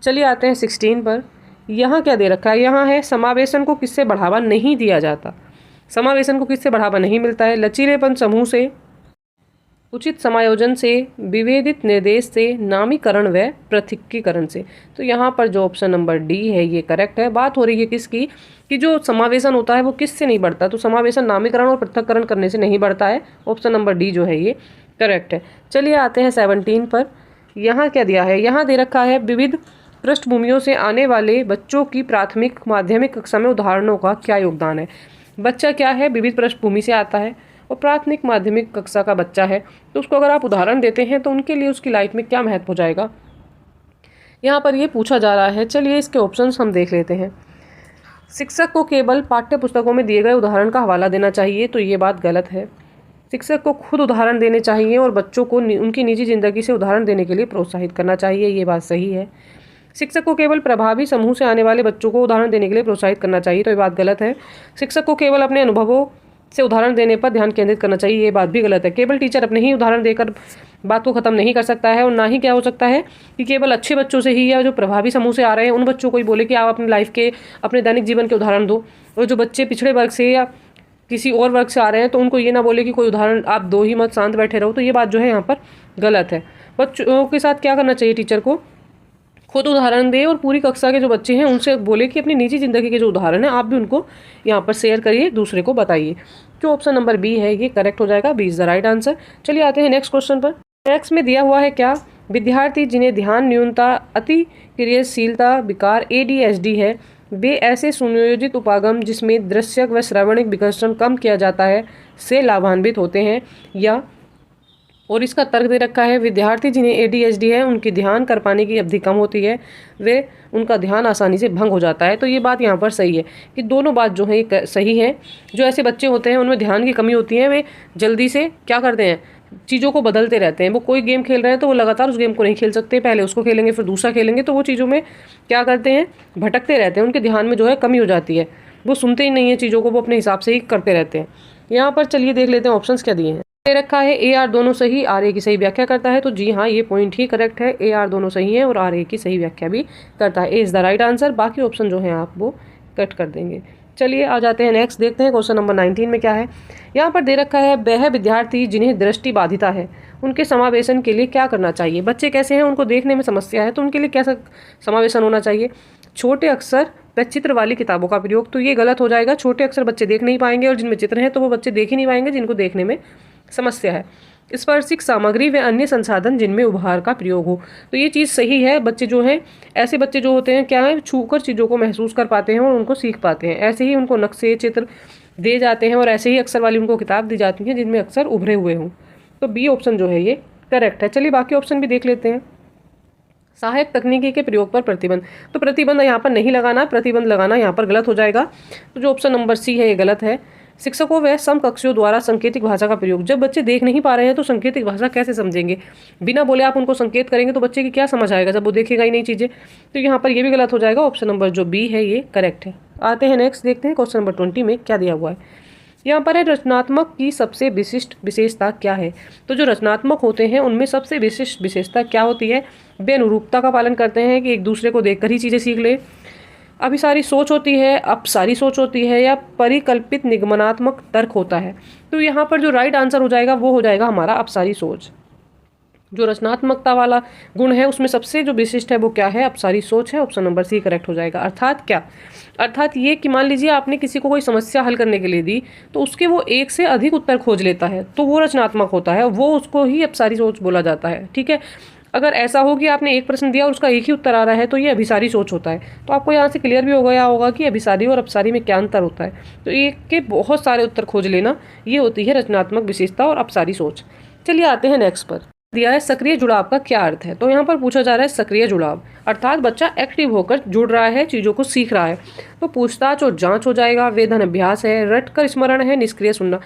चलिए आते हैं 16 पर। यहाँ क्या दे रखा है, यहाँ है समावेशन को किससे बढ़ावा नहीं दिया जाता। समावेशन को किससे बढ़ावा नहीं मिलता है, लचीलेपन समूह से, उचित समायोजन से, विभेदित निर्देश से, नामीकरण व पृथकीकरण से। तो यहाँ पर जो ऑप्शन नंबर डी है ये करेक्ट है। बात हो रही है किसकी, कि जो समावेशन होता है वो किससे नहीं बढ़ता, तो समावेशन नामीकरण और पृथक्करण करने से नहीं बढ़ता है। ऑप्शन नंबर डी जो है ये करेक्ट है। चलिए आते हैं 17 पर। यहाँ क्या दिया है, यहाँ दे रखा है विविध पृष्ठभूमियों से आने वाले बच्चों की प्राथमिक माध्यमिक कक्षा में उदाहरणों का क्या योगदान है। बच्चा क्या है, विविध पृष्ठभूमि से आता है और प्राथमिक माध्यमिक कक्षा का बच्चा है, तो उसको अगर आप उदाहरण देते हैं तो उनके लिए उसकी लाइफ में क्या महत्व हो जाएगा, यहाँ पर ये पूछा जा रहा है। चलिए इसके ऑप्शंस हम देख लेते हैं। शिक्षक को केवल पाठ्य पुस्तकों में दिए गए उदाहरण का हवाला देना चाहिए, तो ये बात गलत है। शिक्षक को खुद उदाहरण देने चाहिए और बच्चों को उनकी निजी जिंदगी से उदाहरण देने के लिए प्रोत्साहित करना चाहिए, ये बात सही है। शिक्षक को केवल प्रभावी समूह से आने वाले बच्चों को उदाहरण देने के लिए प्रोत्साहित करना चाहिए, तो ये बात गलत है। शिक्षक को केवल अपने अनुभवों से उदाहरण देने पर ध्यान केंद्रित करना चाहिए, ये बात भी गलत है। केवल टीचर अपने ही उदाहरण देकर बात को खत्म नहीं कर सकता है, और ना ही क्या हो सकता है कि केवल अच्छे बच्चों से ही या जो प्रभावी समूह से आ रहे हैं उन बच्चों को ही बोले कि आप अपनी लाइफ के, अपने दैनिक जीवन के उदाहरण दो, और जो बच्चे पिछड़े वर्ग से या किसी और वर्ग से आ रहे हैं तो उनको ये ना बोले कि कोई उदाहरण आप दो ही मत, शांत बैठे रहो, तो ये बात जो है यहाँ पर गलत है। बच्चों के साथ क्या करना चाहिए, टीचर को खुद उदाहरण दे और पूरी कक्षा के जो बच्चे हैं उनसे बोले कि अपनी निजी जिंदगी के जो उदाहरण है आप भी उनको यहाँ पर शेयर करिए, दूसरे को बताइए। जो ऑप्शन नंबर बी है ये करेक्ट हो जाएगा, B is the right answer. चलिए आते हैं नेक्स्ट क्वेश्चन पर। नेक्स्ट में दिया हुआ है क्या, विद्यार्थी जिन्हें ध्यान न्यूनता, अति क्रियाशीलता विकार ADHD है, वे ऐसे सुनियोजित उपागम जिसमें दृश्यक व श्रवणिक विकर्षण कम किया जाता है से लाभान्वित होते हैं, या और इसका तर्क दे रखा है विद्यार्थी जिन्हें ADHD है उनकी ध्यान कर पाने की अवधि कम होती है, वे उनका ध्यान आसानी से भंग हो जाता है। तो ये बात यहाँ पर सही है कि दोनों बात जो है सही है। जो ऐसे बच्चे होते हैं उनमें ध्यान की कमी होती है, वे जल्दी से क्या करते हैं, चीज़ों को बदलते रहते हैं। वो कोई गेम खेल रहे हैं तो वो लगातार उस गेम को नहीं खेल सकते, पहले उसको खेलेंगे फिर दूसरा खेलेंगे, तो वो चीज़ों में क्या करते हैं, भटकते रहते हैं, उनके ध्यान में जो है कमी हो जाती है, वो सुनते ही नहीं है चीज़ों को, वो अपने हिसाब से ही करते रहते हैं। यहाँ पर चलिए देख लेते हैं ऑप्शंस क्या दिए हैं। दे रखा है AR दोनों सही, RA की सही व्याख्या करता है, तो जी हाँ ये पॉइंट ही करेक्ट है। AR दोनों सही है और RA की सही व्याख्या भी करता है, A is the right answer. बाकी ऑप्शन जो है आप वो कट कर देंगे। चलिए आ जाते हैं नेक्स्ट, देखते हैं क्वेश्चन नंबर 19 में क्या है। यहाँ पर दे रखा है वह विद्यार्थी जिन्हें दृष्टि बाधिता है उनके समावेशन के लिए क्या करना चाहिए। बच्चे कैसे हैं, उनको देखने में समस्या है, तो उनके लिए कैसा समावेशन होना चाहिए। छोटे अक्षर व चित्र वाली किताबों का प्रयोग, तो ये गलत हो जाएगा। छोटे अक्षर बच्चे देख नहीं पाएंगे और जिनमें चित्र हैं तो वो बच्चे देख ही नहीं पाएंगे जिनको देखने में समस्या है। स्पर्शिक सामग्री व अन्य संसाधन जिनमें उपहार का प्रयोग हो, तो ये चीज़ सही है। बच्चे जो हैं, ऐसे बच्चे जो होते हैं क्या है, छूकर चीज़ों को महसूस कर पाते हैं और उनको सीख पाते हैं। ऐसे ही उनको नक्शे चित्र दिए जाते हैं और ऐसे ही अक्षर वाली उनको किताब दी जाती है जिनमें अक्षर उभरे हुए हों, तो बी ऑप्शन जो है ये करेक्ट है। चलिए बाकी ऑप्शन भी देख लेते हैं। सहायक तकनीकी के प्रयोग पर प्रतिबंध, तो प्रतिबंध यहाँ पर नहीं लगाना, प्रतिबंध लगाना यहाँ पर गलत हो जाएगा, तो जो ऑप्शन नंबर सी है ये गलत है। शिक्षकों व समकक्षियों द्वारा संकेतिक भाषा का प्रयोग, जब बच्चे देख नहीं पा रहे हैं तो संकेतिक भाषा कैसे समझेंगे, बिना बोले आप उनको संकेत करेंगे तो बच्चे की क्या समझ आएगा जब वो देखेगा ही नहीं चीज़ें, तो यहाँ पर ये भी गलत हो जाएगा। ऑप्शन नंबर जो बी है ये करेक्ट है। आते हैं नेक्स्ट, देखते हैं क्वेश्चन नंबर 20 में क्या दिया हुआ है। यहाँ पर है रचनात्मक की सबसे विशिष्ट विशेषता क्या है, तो जो रचनात्मक होते हैं उनमें सबसे विशिष्ट विशेषता क्या होती है, वे अनुरूपता का पालन करते हैं कि एक दूसरे को देखकर ही चीज़ें सीख ले, अभिसारी सोच होती है, अपसारी सोच होती है, या परिकल्पित निगमनात्मक तर्क होता है। तो यहाँ पर जो राइट आंसर हो जाएगा वो हो जाएगा हमारा अपसारी सोच। जो रचनात्मकता वाला गुण है उसमें सबसे जो विशिष्ट है वो क्या है, अपसारी सोच है। ऑप्शन नंबर सी करेक्ट हो जाएगा। अर्थात क्या, अर्थात ये कि मान लीजिए आपने किसी को कोई समस्या हल करने के लिए दी तो उसके वो एक से अधिक उत्तर खोज लेता है तो वो रचनात्मक होता है, वो उसको ही अपसारी सोच बोला जाता है। ठीक है, अगर ऐसा हो कि आपने एक प्रश्न दिया और उसका एक ही उत्तर आ रहा है तो ये अभिसारी सोच होता है। तो आपको यहाँ से क्लियर भी हो गया होगा कि अभिसारी और अपसारी में क्या अंतर होता है। तो एक के बहुत सारे उत्तर खोज लेना ये होती है रचनात्मक विशेषता और अपसारी सोच। चलिए आते हैं नेक्स्ट पर। दिया है सक्रिय जुड़ाव का क्या अर्थ है, तो यहाँ पर पूछा जा रहा है सक्रिय जुड़ाव अर्थात बच्चा एक्टिव होकर जुड़ रहा है, चीज़ों को सीख रहा है, तो पूछताछ और जांच हो जाएगा। वेधन अभ्यास है, रट कर स्मरण है, निष्क्रिय सुनना,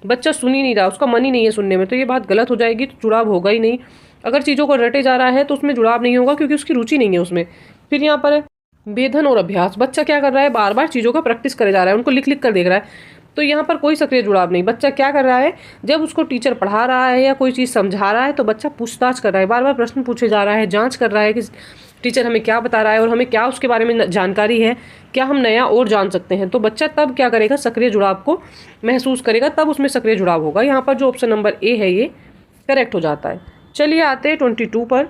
बच्चा सुन ही नहीं रहा, उसका मन ही नहीं है सुनने में, तो ये बात गलत हो जाएगी, तो जुड़ाव होगा ही नहीं। अगर चीज़ों को रटे जा रहा है तो उसमें जुड़ाव नहीं होगा क्योंकि उसकी रुचि नहीं है उसमें। फिर यहाँ पर वेधन और अभ्यास, बच्चा क्या कर रहा है, बार बार चीज़ों का प्रैक्टिस करे जा रहा है, उनको लिख लिख कर देख रहा है, तो यहाँ पर कोई सक्रिय जुड़ाव नहीं। बच्चा क्या कर रहा है, जब उसको टीचर पढ़ा रहा है या कोई चीज़ समझा रहा है तो बच्चा पूछताछ कर रहा है, बार बार प्रश्न पूछे जा रहा है, जांच कर रहा है कि टीचर हमें क्या बता रहा है और हमें क्या उसके बारे में जानकारी है, क्या हम नया और जान सकते हैं। तो बच्चा तब क्या करेगा, सक्रिय जुड़ाव को महसूस करेगा, तब उसमें सक्रिय जुड़ाव होगा। यहाँ पर जो ऑप्शन नंबर ए है ये करेक्ट हो जाता है। चलिए आते हैं 22 पर।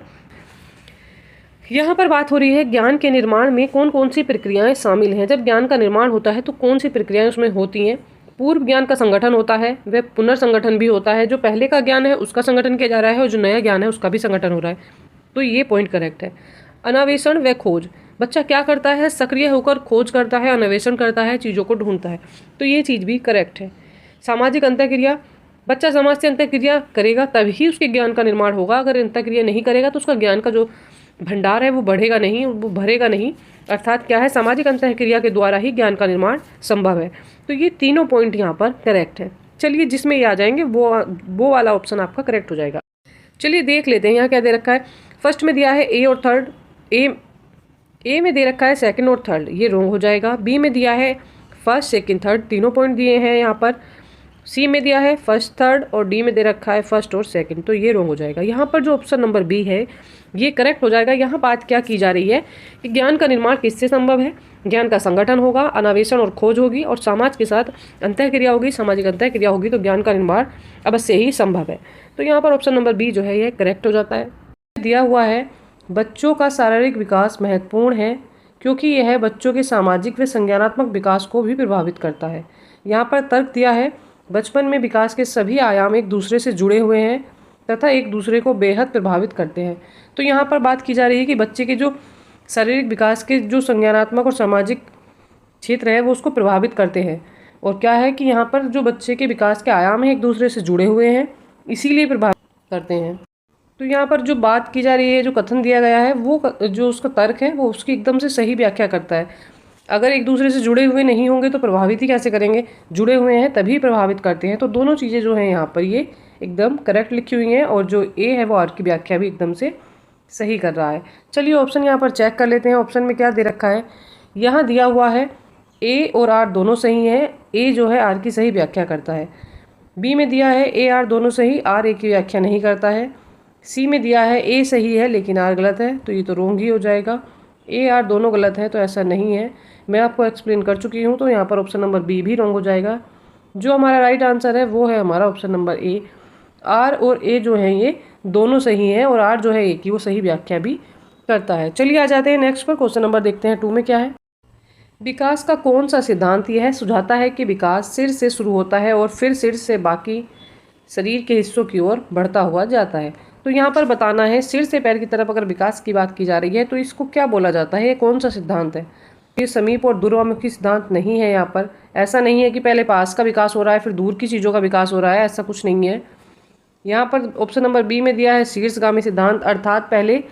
यहाँ पर बात हो रही है ज्ञान के निर्माण में कौन कौन सी प्रक्रियाएं शामिल हैं। जब ज्ञान का निर्माण होता है तो कौन सी प्रक्रियाएं उसमें होती हैं। पूर्व ज्ञान का संगठन होता है, वह पुनर्संगठन भी होता है। जो पहले का ज्ञान है उसका संगठन किया जा रहा है और जो नया ज्ञान है उसका भी संगठन हो रहा है, तो ये पॉइंट करेक्ट है। अन्वेषण व खोज, बच्चा क्या करता है, सक्रिय होकर खोज करता है, अन्वेषण करता है, चीज़ों को ढूंढता है, तो ये चीज़ भी करेक्ट है। सामाजिक अंतःक्रिया, बच्चा समाज से अंतःक्रिया करेगा तभी उसके ज्ञान का निर्माण होगा। अगर अंतःक्रिया नहीं करेगा तो उसका ज्ञान का जो भंडार है वो बढ़ेगा नहीं, वो भरेगा नहीं। अर्थात क्या है, सामाजिक अंतःक्रिया के द्वारा ही ज्ञान का निर्माण संभव है। तो ये तीनों पॉइंट यहाँ पर करेक्ट है। चलिए जिसमें ये आ जाएंगे वो वाला ऑप्शन आपका करेक्ट हो जाएगा। चलिए देख लेते हैं यहाँ क्या दे रखा है। फर्स्ट में दिया है ए और थर्ड, ए में दे रखा है सेकंड और थर्ड, ये रॉन्ग हो जाएगा। बी में दिया है फर्स्ट सेकंड थर्ड, तीनों पॉइंट दिए हैं यहाँ पर। सी में दिया है फर्स्ट थर्ड और डी में दे रखा है फर्स्ट और सेकंड, तो ये रॉन्ग हो जाएगा। यहाँ पर जो ऑप्शन नंबर बी है ये करेक्ट हो जाएगा। यहाँ बात क्या की जा रही है कि ज्ञान का निर्माण किससे संभव है। ज्ञान का संगठन होगा, अन्वेषण और खोज होगी और समाज के साथ अंतःक्रिया होगी, सामाजिक अंतःक्रिया होगी, तो ज्ञान का निर्माण अवश्य ही संभव है। तो यहाँ पर ऑप्शन नंबर बी जो है ये करेक्ट हो जाता है। दिया हुआ है बच्चों का शारीरिक विकास महत्वपूर्ण है क्योंकि यह बच्चों के सामाजिक व संज्ञानात्मक विकास को भी प्रभावित करता है। यहाँ पर तर्क दिया है बचपन में विकास के सभी आयाम एक दूसरे से जुड़े हुए हैं तथा एक दूसरे को बेहद प्रभावित करते हैं। तो यहाँ पर बात की जा रही है कि बच्चे के जो शारीरिक विकास के जो संज्ञानात्मक और सामाजिक क्षेत्र है वो उसको प्रभावित करते हैं। और क्या है कि यहाँ पर जो बच्चे के विकास के आयाम हैं एक दूसरे से जुड़े हुए हैं, इसीलिए प्रभावित करते हैं। तो यहाँ पर जो बात की जा रही है, जो कथन दिया गया है, वो जो उसका तर्क है वो उसकी एकदम से सही व्याख्या करता है। अगर एक दूसरे से जुड़े हुए नहीं होंगे तो प्रभावित ही कैसे करेंगे, जुड़े हुए हैं तभी प्रभावित करते हैं। तो दोनों चीज़ें जो हैं यहाँ पर ये एकदम करेक्ट लिखी हुई हैं और जो ए है वो आर की व्याख्या भी एकदम से सही कर रहा है। चलिए ऑप्शन यहाँ पर चेक कर लेते हैं। ऑप्शन में क्या दे रखा है, यहाँ दिया हुआ है ए और आर दोनों सही हैं, ए जो है आर की सही व्याख्या करता है। बी में दिया है ए आर दोनों सही, आर ए की व्याख्या नहीं करता है। सी में दिया है ए सही है लेकिन आर गलत है, तो ये तो रोंग ही हो जाएगा। ए आर दोनों गलत है तो ऐसा नहीं है, मैं आपको एक्सप्लेन कर चुकी हूँ। तो यहाँ पर ऑप्शन नंबर बी भी रोंग हो जाएगा। जो हमारा राइट आंसर है वो है हमारा ऑप्शन नंबर ए। आर और ए जो है ये दोनों सही हैं और आर जो है ए की वो सही व्याख्या भी करता है। चलिए आ जाते हैं नेक्स्ट पर। क्वेश्चन नंबर देखते हैं 2 में क्या है। विकास का कौन सा सिद्धांत यह सुझाता है कि विकास सिर से शुरू होता है और फिर सिर से बाकी शरीर के हिस्सों की ओर बढ़ता हुआ जाता है। तो यहाँ पर बताना है सिर से पैर की तरफ अगर विकास की बात की जा रही है तो इसको क्या बोला जाता है, ये कौन सा सिद्धांत है। ये समीप और दूरमुखी सिद्धांत नहीं है। यहाँ पर ऐसा नहीं है कि पहले पास का विकास हो रहा है फिर दूर की चीज़ों का विकास हो रहा है, ऐसा कुछ नहीं है। यहाँ पर ऑप्शन नंबर बी में दिया है शीर्षगामी सिद्धांत, अर्थात पहले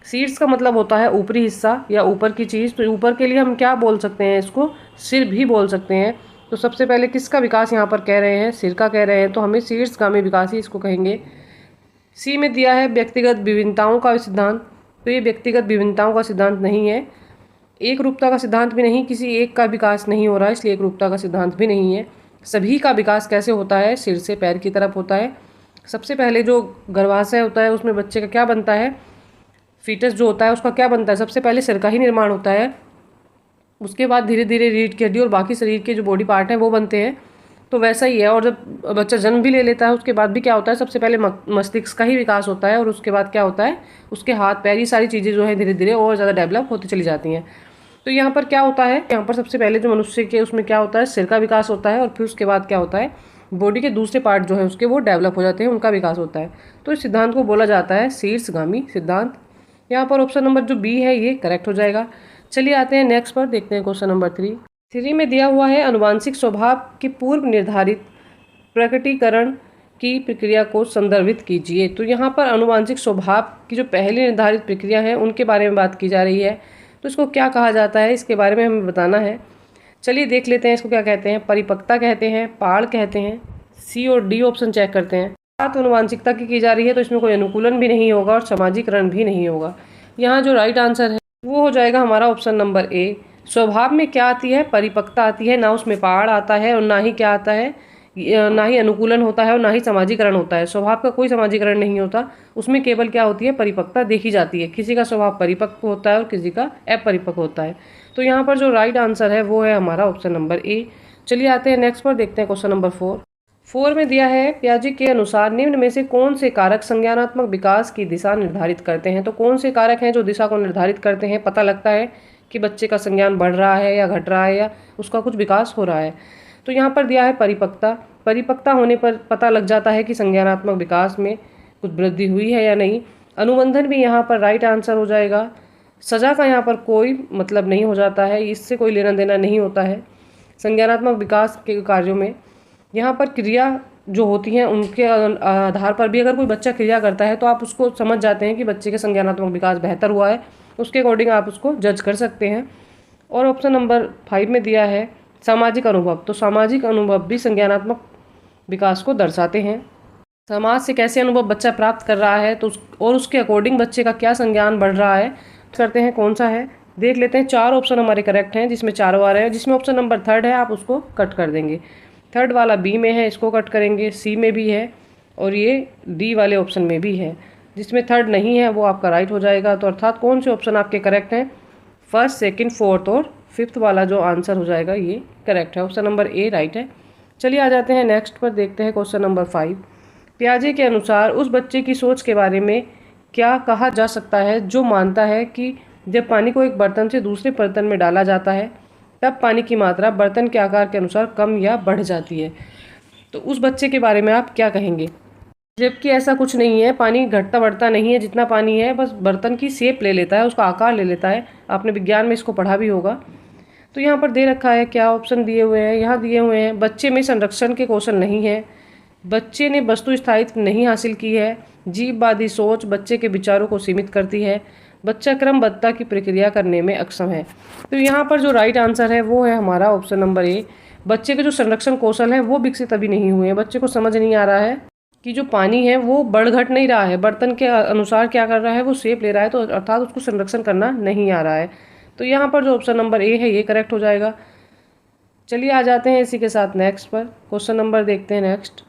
शीर्ष का मतलब होता है ऊपरी हिस्सा या ऊपर की चीज़, तो ऊपर के लिए हम क्या बोल सकते हैं, इसको सिर भी बोल सकते हैं। तो सबसे पहले किसका विकास यहाँ पर कह रहे हैं, सिर का कह रहे हैं, तो हमें शीर्षगामी विकास ही इसको कहेंगे। सी में दिया है व्यक्तिगत विभिन्नताओं का सिद्धांत, तो ये व्यक्तिगत विभिन्नताओं का सिद्धांत नहीं है। एक रूपता का सिद्धांत भी नहीं, किसी एक का विकास नहीं हो रहा है इसलिए एक रूपता का सिद्धांत भी नहीं है। सभी का विकास कैसे होता है, सिर से पैर की तरफ होता है। सबसे पहले जो गर्भाशय होता है उसमें बच्चे का क्या बनता है, फीटस जो होता है उसका क्या बनता है, सबसे पहले सिर का ही निर्माण होता है। उसके बाद धीरे धीरे रीढ़ की हड्डी और बाकी शरीर के जो बॉडी पार्ट हैं वो बनते हैं। तो वैसा ही है। और जब बच्चा जन्म भी ले लेता है उसके बाद भी क्या होता है, सबसे पहले मस्तिष्क का ही विकास होता है और उसके बाद क्या होता है, उसके हाथ पैर, ये सारी चीज़ें जो है धीरे धीरे और ज़्यादा डेवलप होती चली जाती हैं। तो यहाँ पर क्या होता है, यहाँ पर सबसे पहले जो मनुष्य के उसमें क्या होता है, सिर का विकास होता है और फिर उसके बाद क्या होता है, बॉडी के दूसरे पार्ट जो है उसके वो डेवलप हो जाते हैं, उनका विकास होता है। तो इस सिद्धांत को बोला जाता है शीर्षगामी सिद्धांत। यहाँ पर ऑप्शन नंबर जो बी है ये करेक्ट हो जाएगा। चलिए आते हैं नेक्स्ट पर, देखते हैं क्वेश्चन नंबर 3 में दिया हुआ है अनुवांशिक स्वभाव की पूर्व निर्धारित प्रकटीकरण की प्रक्रिया को संदर्भित कीजिए। तो यहाँ पर अनुवांशिक स्वभाव की जो पहली निर्धारित प्रक्रिया है उनके बारे में बात की जा रही है। तो इसको क्या कहा जाता है, इसके बारे में हमें बताना है। चलिए देख लेते हैं इसको क्या कहते हैं। परिपक्वता कहते हैं, पाड़ कहते हैं, सी और डी ऑप्शन चेक करते हैं। बात अनुवांशिकता की जा रही है तो इसमें कोई अनुकूलन भी नहीं होगा और सामाजिकरण भी नहीं होगा। यहाँ जो राइट आंसर है वो हो जाएगा हमारा ऑप्शन नंबर ए। स्वभाव में क्या आती है, परिपक्वता आती है, ना उसमें पाड़ आता है और ना ही क्या आता है, ना ही अनुकूलन होता है और ना ही सामाजिकरण होता है। स्वभाव का कोई सामाजिकरण नहीं होता, उसमें केवल क्या होती है, परिपक्वता देखी जाती है। किसी का स्वभाव परिपक्व होता है और किसी का अपरिपक्व होता है। तो यहाँ पर जो राइट आंसर है वो है हमारा ऑप्शन नंबर ए। चलिए आते हैं नेक्स्ट पर, देखते हैं क्वेश्चन नंबर 4। 4 में दिया है पियाजे के अनुसार निम्न में से कौन से कारक संज्ञानात्मक विकास की दिशा निर्धारित करते हैं। तो कौन से कारक हैं जो दिशा को निर्धारित करते हैं, पता लगता है कि बच्चे का संज्ञान बढ़ रहा है या घट रहा है या उसका कुछ विकास हो रहा है। तो यहाँ पर दिया है परिपक्वता। परिपक्वता होने पर पता लग जाता है कि संज्ञानात्मक विकास में कुछ वृद्धि हुई है या नहीं। अनुबंधन भी यहाँ पर राइट आंसर हो जाएगा। सजा का यहाँ पर कोई मतलब नहीं हो जाता है, इससे कोई लेना देना नहीं होता है संज्ञानात्मक विकास के कार्यों में। यहाँ पर क्रिया जो होती हैं उनके आधार पर भी अगर कोई बच्चा क्रिया करता है तो आप उसको समझ जाते हैं कि बच्चे के संज्ञानात्मक विकास बेहतर हुआ है, उसके अकॉर्डिंग आप उसको जज कर सकते हैं। और ऑप्शन नंबर 5 में दिया है सामाजिक अनुभव। तो सामाजिक अनुभव भी संज्ञानात्मक विकास को दर्शाते हैं। समाज से कैसे अनुभव बच्चा प्राप्त कर रहा है तो और उसके अकॉर्डिंग बच्चे का क्या संज्ञान बढ़ रहा है, करते हैं कौन सा है देख लेते हैं। 4 ऑप्शन हमारे करेक्ट हैं, जिसमें चारों आ रहे हैं। जिसमें ऑप्शन नंबर 3 है आप उसको कट कर देंगे। 3 वाला बी में है, इसको कट करेंगे। सी में भी है और ये डी वाले ऑप्शन में भी है। जिसमें 3 नहीं है वो आपका राइट हो जाएगा। तो अर्थात कौन से ऑप्शन आपके करेक्ट हैं, 1st, 2nd, 4th और 5th वाला जो आंसर हो जाएगा ये करेक्ट है। ऑप्शन नंबर ए राइट है। चलिए आ जाते हैं नेक्स्ट पर, देखते हैं क्वेश्चन नंबर 5। पियाजे के अनुसार उस बच्चे की सोच के बारे में क्या कहा जा सकता है जो मानता है कि जब पानी को एक बर्तन से दूसरे बर्तन में डाला जाता है तब पानी की मात्रा बर्तन के आकार के अनुसार कम या बढ़ जाती है। तो उस बच्चे के बारे में आप क्या कहेंगे? जबकि ऐसा कुछ नहीं है, पानी घटता बढ़ता नहीं है, जितना पानी है बस बर्तन की शेप ले लेता है, उसका आकार ले लेता है। आपने विज्ञान में इसको पढ़ा भी होगा। तो यहाँ पर दे रखा है, क्या ऑप्शन दिए हुए हैं, यहाँ दिए हुए हैं बच्चे में संरक्षण के कौशल नहीं है, बच्चे ने वस्तु स्थायित्व नहीं हासिल की है, जीववादी सोच बच्चे के विचारों को सीमित करती है, बच्चा क्रमबद्धता की प्रक्रिया करने में अक्षम है। तो यहाँ पर जो राइट आंसर है वो है हमारा ऑप्शन नंबर ए। बच्चे के जो संरक्षण कौशल है वो विकसित अभी नहीं हुए हैं। बच्चे को समझ नहीं आ रहा है कि जो पानी है वो बढ़ घट नहीं रहा है, बर्तन के अनुसार क्या कर रहा है वो शेप ले रहा है, तो अर्थात उसको संरक्षण करना नहीं आ रहा है। तो यहाँ पर जो ऑप्शन नंबर ए है ये करेक्ट हो जाएगा। चलिए आ जाते हैं इसी के साथ नेक्स्ट पर, क्वेश्चन नंबर देखते हैं नेक्स्ट।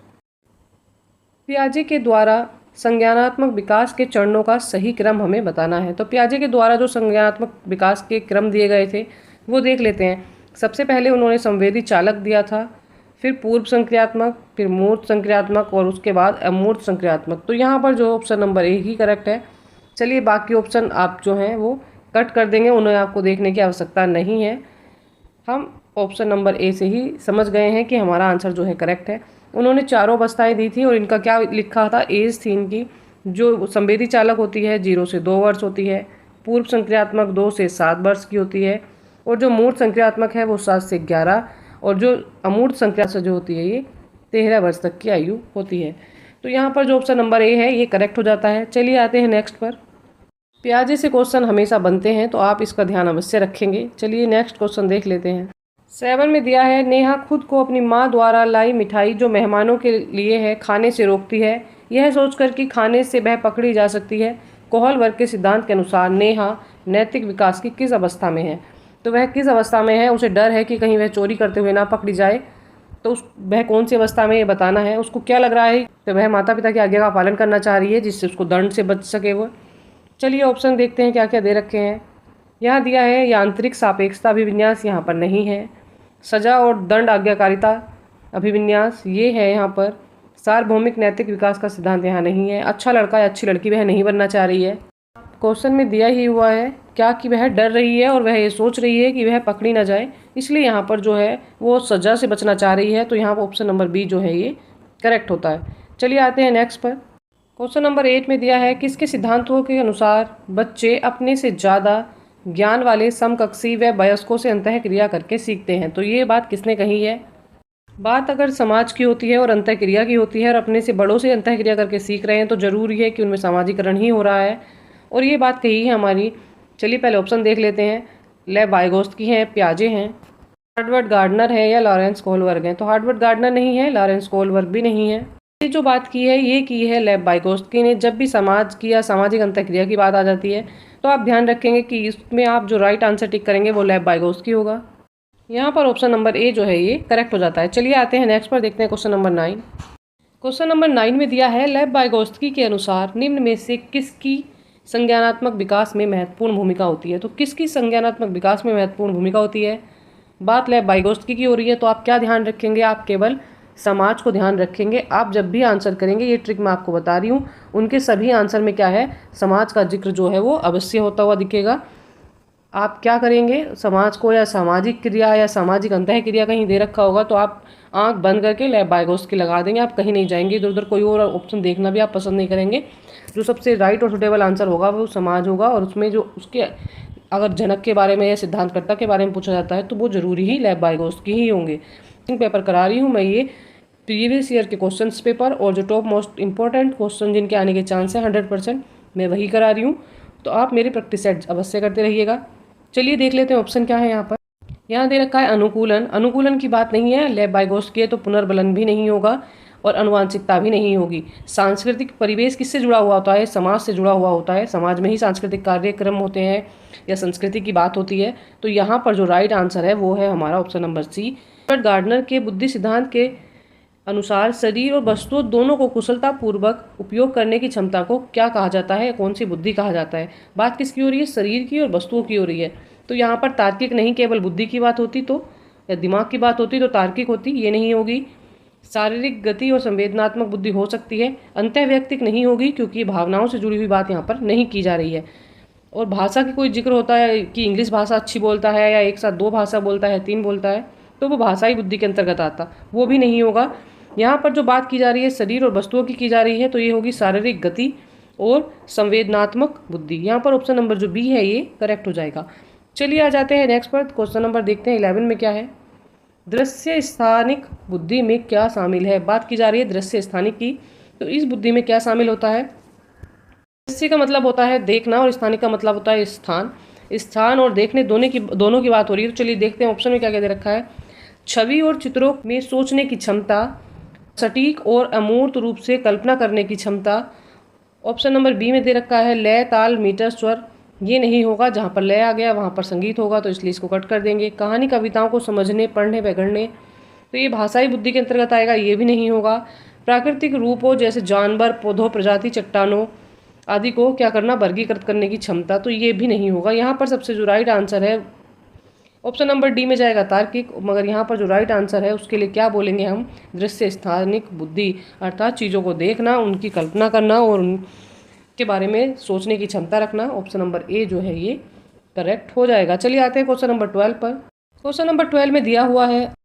पियाजे के द्वारा संज्ञानात्मक विकास के चरणों का सही क्रम हमें बताना है। तो पियाजे के द्वारा जो संज्ञानात्मक विकास के क्रम दिए गए थे वो देख लेते हैं। सबसे पहले उन्होंने संवेदी चालक दिया था, फिर पूर्व संक्रियात्मक, फिर मूर्त संक्रियात्मक और उसके बाद अमूर्त संक्रियात्मक। तो यहाँ पर जो option number A he correct है। चलिए बाकी ऑप्शन आप जो हैं वो कट कर देंगे, उन्हें आपको देखने की आवश्यकता नहीं है। हम ऑप्शन नंबर ए से ही समझ गए हैं कि हमारा आंसर जो है करेक्ट है। उन्होंने चारों अवस्थाएं दी थी और इनका क्या लिखा था, एज थी इनकी। जो संवेदी चालक होती है 0 से 2 वर्ष होती है, पूर्व संक्रियात्मक 2 से 7 वर्ष की होती है, और जो मूर्त संक्रियात्मक है वो 7 से 11, और जो अमूर्त संक्रियात्मक जो होती है ये 13 वर्ष तक की आयु होती है। तो यहाँ पर जो ऑप्शन नंबर ए है ये करेक्ट हो जाता है। चलिए आते हैं नेक्स्ट पर। पियाजे से क्वेश्चन हमेशा बनते हैं तो आप इसका ध्यान अवश्य रखेंगे। चलिए नेक्स्ट क्वेश्चन देख लेते हैं। 7 में दिया है नेहा खुद को अपनी माँ द्वारा लाई मिठाई जो मेहमानों के लिए है खाने से रोकती है, यह सोचकर कि खाने से वह पकड़ी जा सकती है। कोहल वर्ग के सिद्धांत के अनुसार नेहा नैतिक विकास की किस अवस्था में है? तो वह किस अवस्था में है? उसे डर है कि कहीं वह चोरी करते हुए ना पकड़ी जाए, तो वह कौन सी अवस्था में ये बताना है। उसको क्या लग रहा है तो वह माता पिता की आज्ञा का पालन करना चाह रही है जिससे उसको दंड से बच सके वो। चलिए ऑप्शन देखते हैं क्या क्या दे रखे हैं। यहाँ दिया है यांत्रिक सापेक्षता अभिविन्यास, यहाँ पर नहीं है। सजा और दंड आज्ञाकारिता अभिविन्यास ये है यहाँ पर। सार्वभौमिक नैतिक विकास का सिद्धांत यहाँ नहीं है। अच्छा लड़का या अच्छी लड़की वह नहीं बनना चाह रही है। क्वेश्चन में दिया ही हुआ है क्या कि वह डर रही है और वह ये सोच रही है कि वह पकड़ी ना जाए, इसलिए यहाँ पर जो है वो सजा से बचना चाह रही है। तो यहाँ पर ऑप्शन नंबर बी जो है ये करेक्ट होता है। चलिए आते हैं नेक्स्ट पर। क्वेश्चन नंबर 8 में दिया है किसके सिद्धांतों के अनुसार बच्चे अपने से ज़्यादा ज्ञान वाले समकक्षी व वयस्कों से अंतःक्रिया करके सीखते हैं। तो ये बात किसने कही है? बात अगर समाज की होती है और अंतःक्रिया की होती है और अपने से बड़ों से अंतःक्रिया करके सीख रहे हैं तो जरूरी है कि उनमें सामाजिकरण ही हो रहा है, और ये बात कही है हमारी। चलिए पहले ऑप्शन देख लेते हैं। लेव वाइगोत्स्की हैं, पियाजे हैं, हार्वर्ड गार्डनर है या लॉरेंस कोहलबर्ग हैं। तो हार्वर्ड गार्डनर नहीं है, लॉरेंस कोहलबर्ग भी नहीं है। ये जो बात की है ये की है लेव वाइगोत्स्की ने। जब भी समाज की या सामाजिक अंतःक्रिया की बात आ जाती है तो आप ध्यान रखेंगे कि इसमें आप जो राइट आंसर टिक करेंगे वो लेव वाइगोत्स्की होगा। यहाँ पर ऑप्शन नंबर ए जो है ये करेक्ट हो जाता है। चलिए आते हैं नेक्स्ट पर, देखते हैं क्वेश्चन नंबर 9। क्वेश्चन नंबर 9 में दिया है लेव वाइगोत्स्की के अनुसार निम्न में से किसकी संज्ञानात्मक विकास में महत्वपूर्ण भूमिका होती है? तो किसकी संज्ञानात्मक विकास में महत्वपूर्ण भूमिका होती है? बात लेव वाइगोत्स्की की हो रही है तो आप क्या ध्यान रखेंगे? आप केवल समाज को ध्यान रखेंगे। आप जब भी आंसर करेंगे, ये ट्रिक मैं आपको बता रही हूँ, उनके सभी आंसर में क्या है, समाज का जिक्र जो है वो अवश्य होता हुआ दिखेगा। आप क्या करेंगे, समाज को या सामाजिक क्रिया या सामाजिक अंतः क्रिया कहीं दे रखा होगा तो आप आंख बंद करके लेफ्ट बायगोस की लगा देंगे। आप कहीं नहीं जाएंगे इधर उधर, कोई और ऑप्शन देखना भी आप पसंद नहीं करेंगे। जो सबसे राइट और सुटेबल आंसर होगा वो समाज होगा, और उसमें जो उसके अगर जनक के बारे में या सिद्धांतकर्ता के बारे में पूछा जाता है तो वो जरूरी ही लेफ्ट बायगोस की ही होंगे। पेपर करा रही हूँ मैं ये प्रीवियस ईयर के क्वेश्चन पेपर, और जो टॉप मोस्ट इंपॉर्टेंट क्वेश्चन जिनके आने के चांस है 100% मैं वही करा रही हूँ। तो आप मेरी प्रैक्टिस सेट अवश्य करते रहिएगा। चलिए देख लेते हैं ऑप्शन क्या है। यहाँ दे रखा है अनुकूलन। अनुकूलन की बात नहीं है, लेफ्ट बायगोस की है तो पुनर्बलन भी नहीं होगा और अनुवांशिकता भी नहीं होगी। सांस्कृतिक परिवेश किससे जुड़ा हुआ होता है, समाज से जुड़ा हुआ होता है। समाज में ही सांस्कृतिक कार्यक्रम होते हैं या संस्कृति की बात होती है। तो यहाँ पर जो राइट आंसर है वो है हमारा ऑप्शन नंबर सी। गार्डनर के बुद्धि सिद्धांत के अनुसार शरीर और वस्तुओं दोनों को कुशलतापूर्वक उपयोग करने की क्षमता को क्या कहा जाता है, कौन सी बुद्धि कहा जाता है। बात किसकी हो रही है, शरीर की और वस्तुओं की हो रही है। तो यहाँ पर तार्किक नहीं, केवल बुद्धि की बात होती तो, या दिमाग की बात होती तो तार्किक होती, ये नहीं होगी। शारीरिक गति और संवेदनात्मक बुद्धि हो सकती है, अंतःवैयक्तिक नहीं होगी क्योंकि भावनाओं से जुड़ी हुई बात यहाँ पर नहीं की जा रही है। और भाषा की कोई जिक्र होता है कि इंग्लिश भाषा अच्छी बोलता है या एक साथ 2 भाषा बोलता है, 3 बोलता है, तो वो भाषाई बुद्धि के अंतर्गत आता, वो भी नहीं होगा। यहाँ पर जो बात की जा रही है शरीर और वस्तुओं की जा रही है तो ये होगी शारीरिक गति और संवेदनात्मक बुद्धि। यहाँ पर ऑप्शन नंबर जो बी है ये करेक्ट हो जाएगा। चलिए आ जाते हैं नेक्स्ट पर। क्वेश्चन नंबर देखते हैं 11 में क्या है। दृश्य स्थानिक बुद्धि में क्या शामिल है। बात की जा रही है दृश्य स्थानिक की, तो इस बुद्धि में क्या शामिल होता है। दृश्य का मतलब होता है देखना और स्थानिक का मतलब होता है स्थान। स्थान और देखने दोनों की बात हो रही है। तो चलिए देखते हैं ऑप्शन में क्या क्या दे रखा है। छवि और चित्रों में सोचने की क्षमता, सटीक और अमूर्त रूप से कल्पना करने की क्षमता। ऑप्शन नंबर बी में दे रखा है लय, ताल, मीटर, स्वर। ये नहीं होगा, जहाँ पर लय आ गया वहाँ पर संगीत होगा तो इसलिए इसको कट कर देंगे। कहानी कविताओं को समझने, पढ़ने व गढ़ने, तो ये भाषाई बुद्धि के अंतर्गत आएगा, ये भी नहीं होगा। प्राकृतिक रूपों जैसे जानवर, पौधों, प्रजाति, चट्टानों आदि को क्या करना, वर्गीकृत करने की क्षमता, तो ये भी नहीं होगा। यहाँ पर सबसे जो राइट आंसर है ऑप्शन नंबर डी में जाएगा तार्किक, मगर यहाँ पर जो राइट आंसर है उसके लिए क्या बोलेंगे हम, दृश्य स्थानिक बुद्धि, अर्थात चीज़ों को देखना, उनकी कल्पना करना और उनके बारे में सोचने की क्षमता रखना। ऑप्शन नंबर ए जो है ये करेक्ट हो जाएगा। चलिए आते हैं क्वेश्चन नंबर 12 पर। क्वेश्चन नंबर 12 में दिया हुआ है,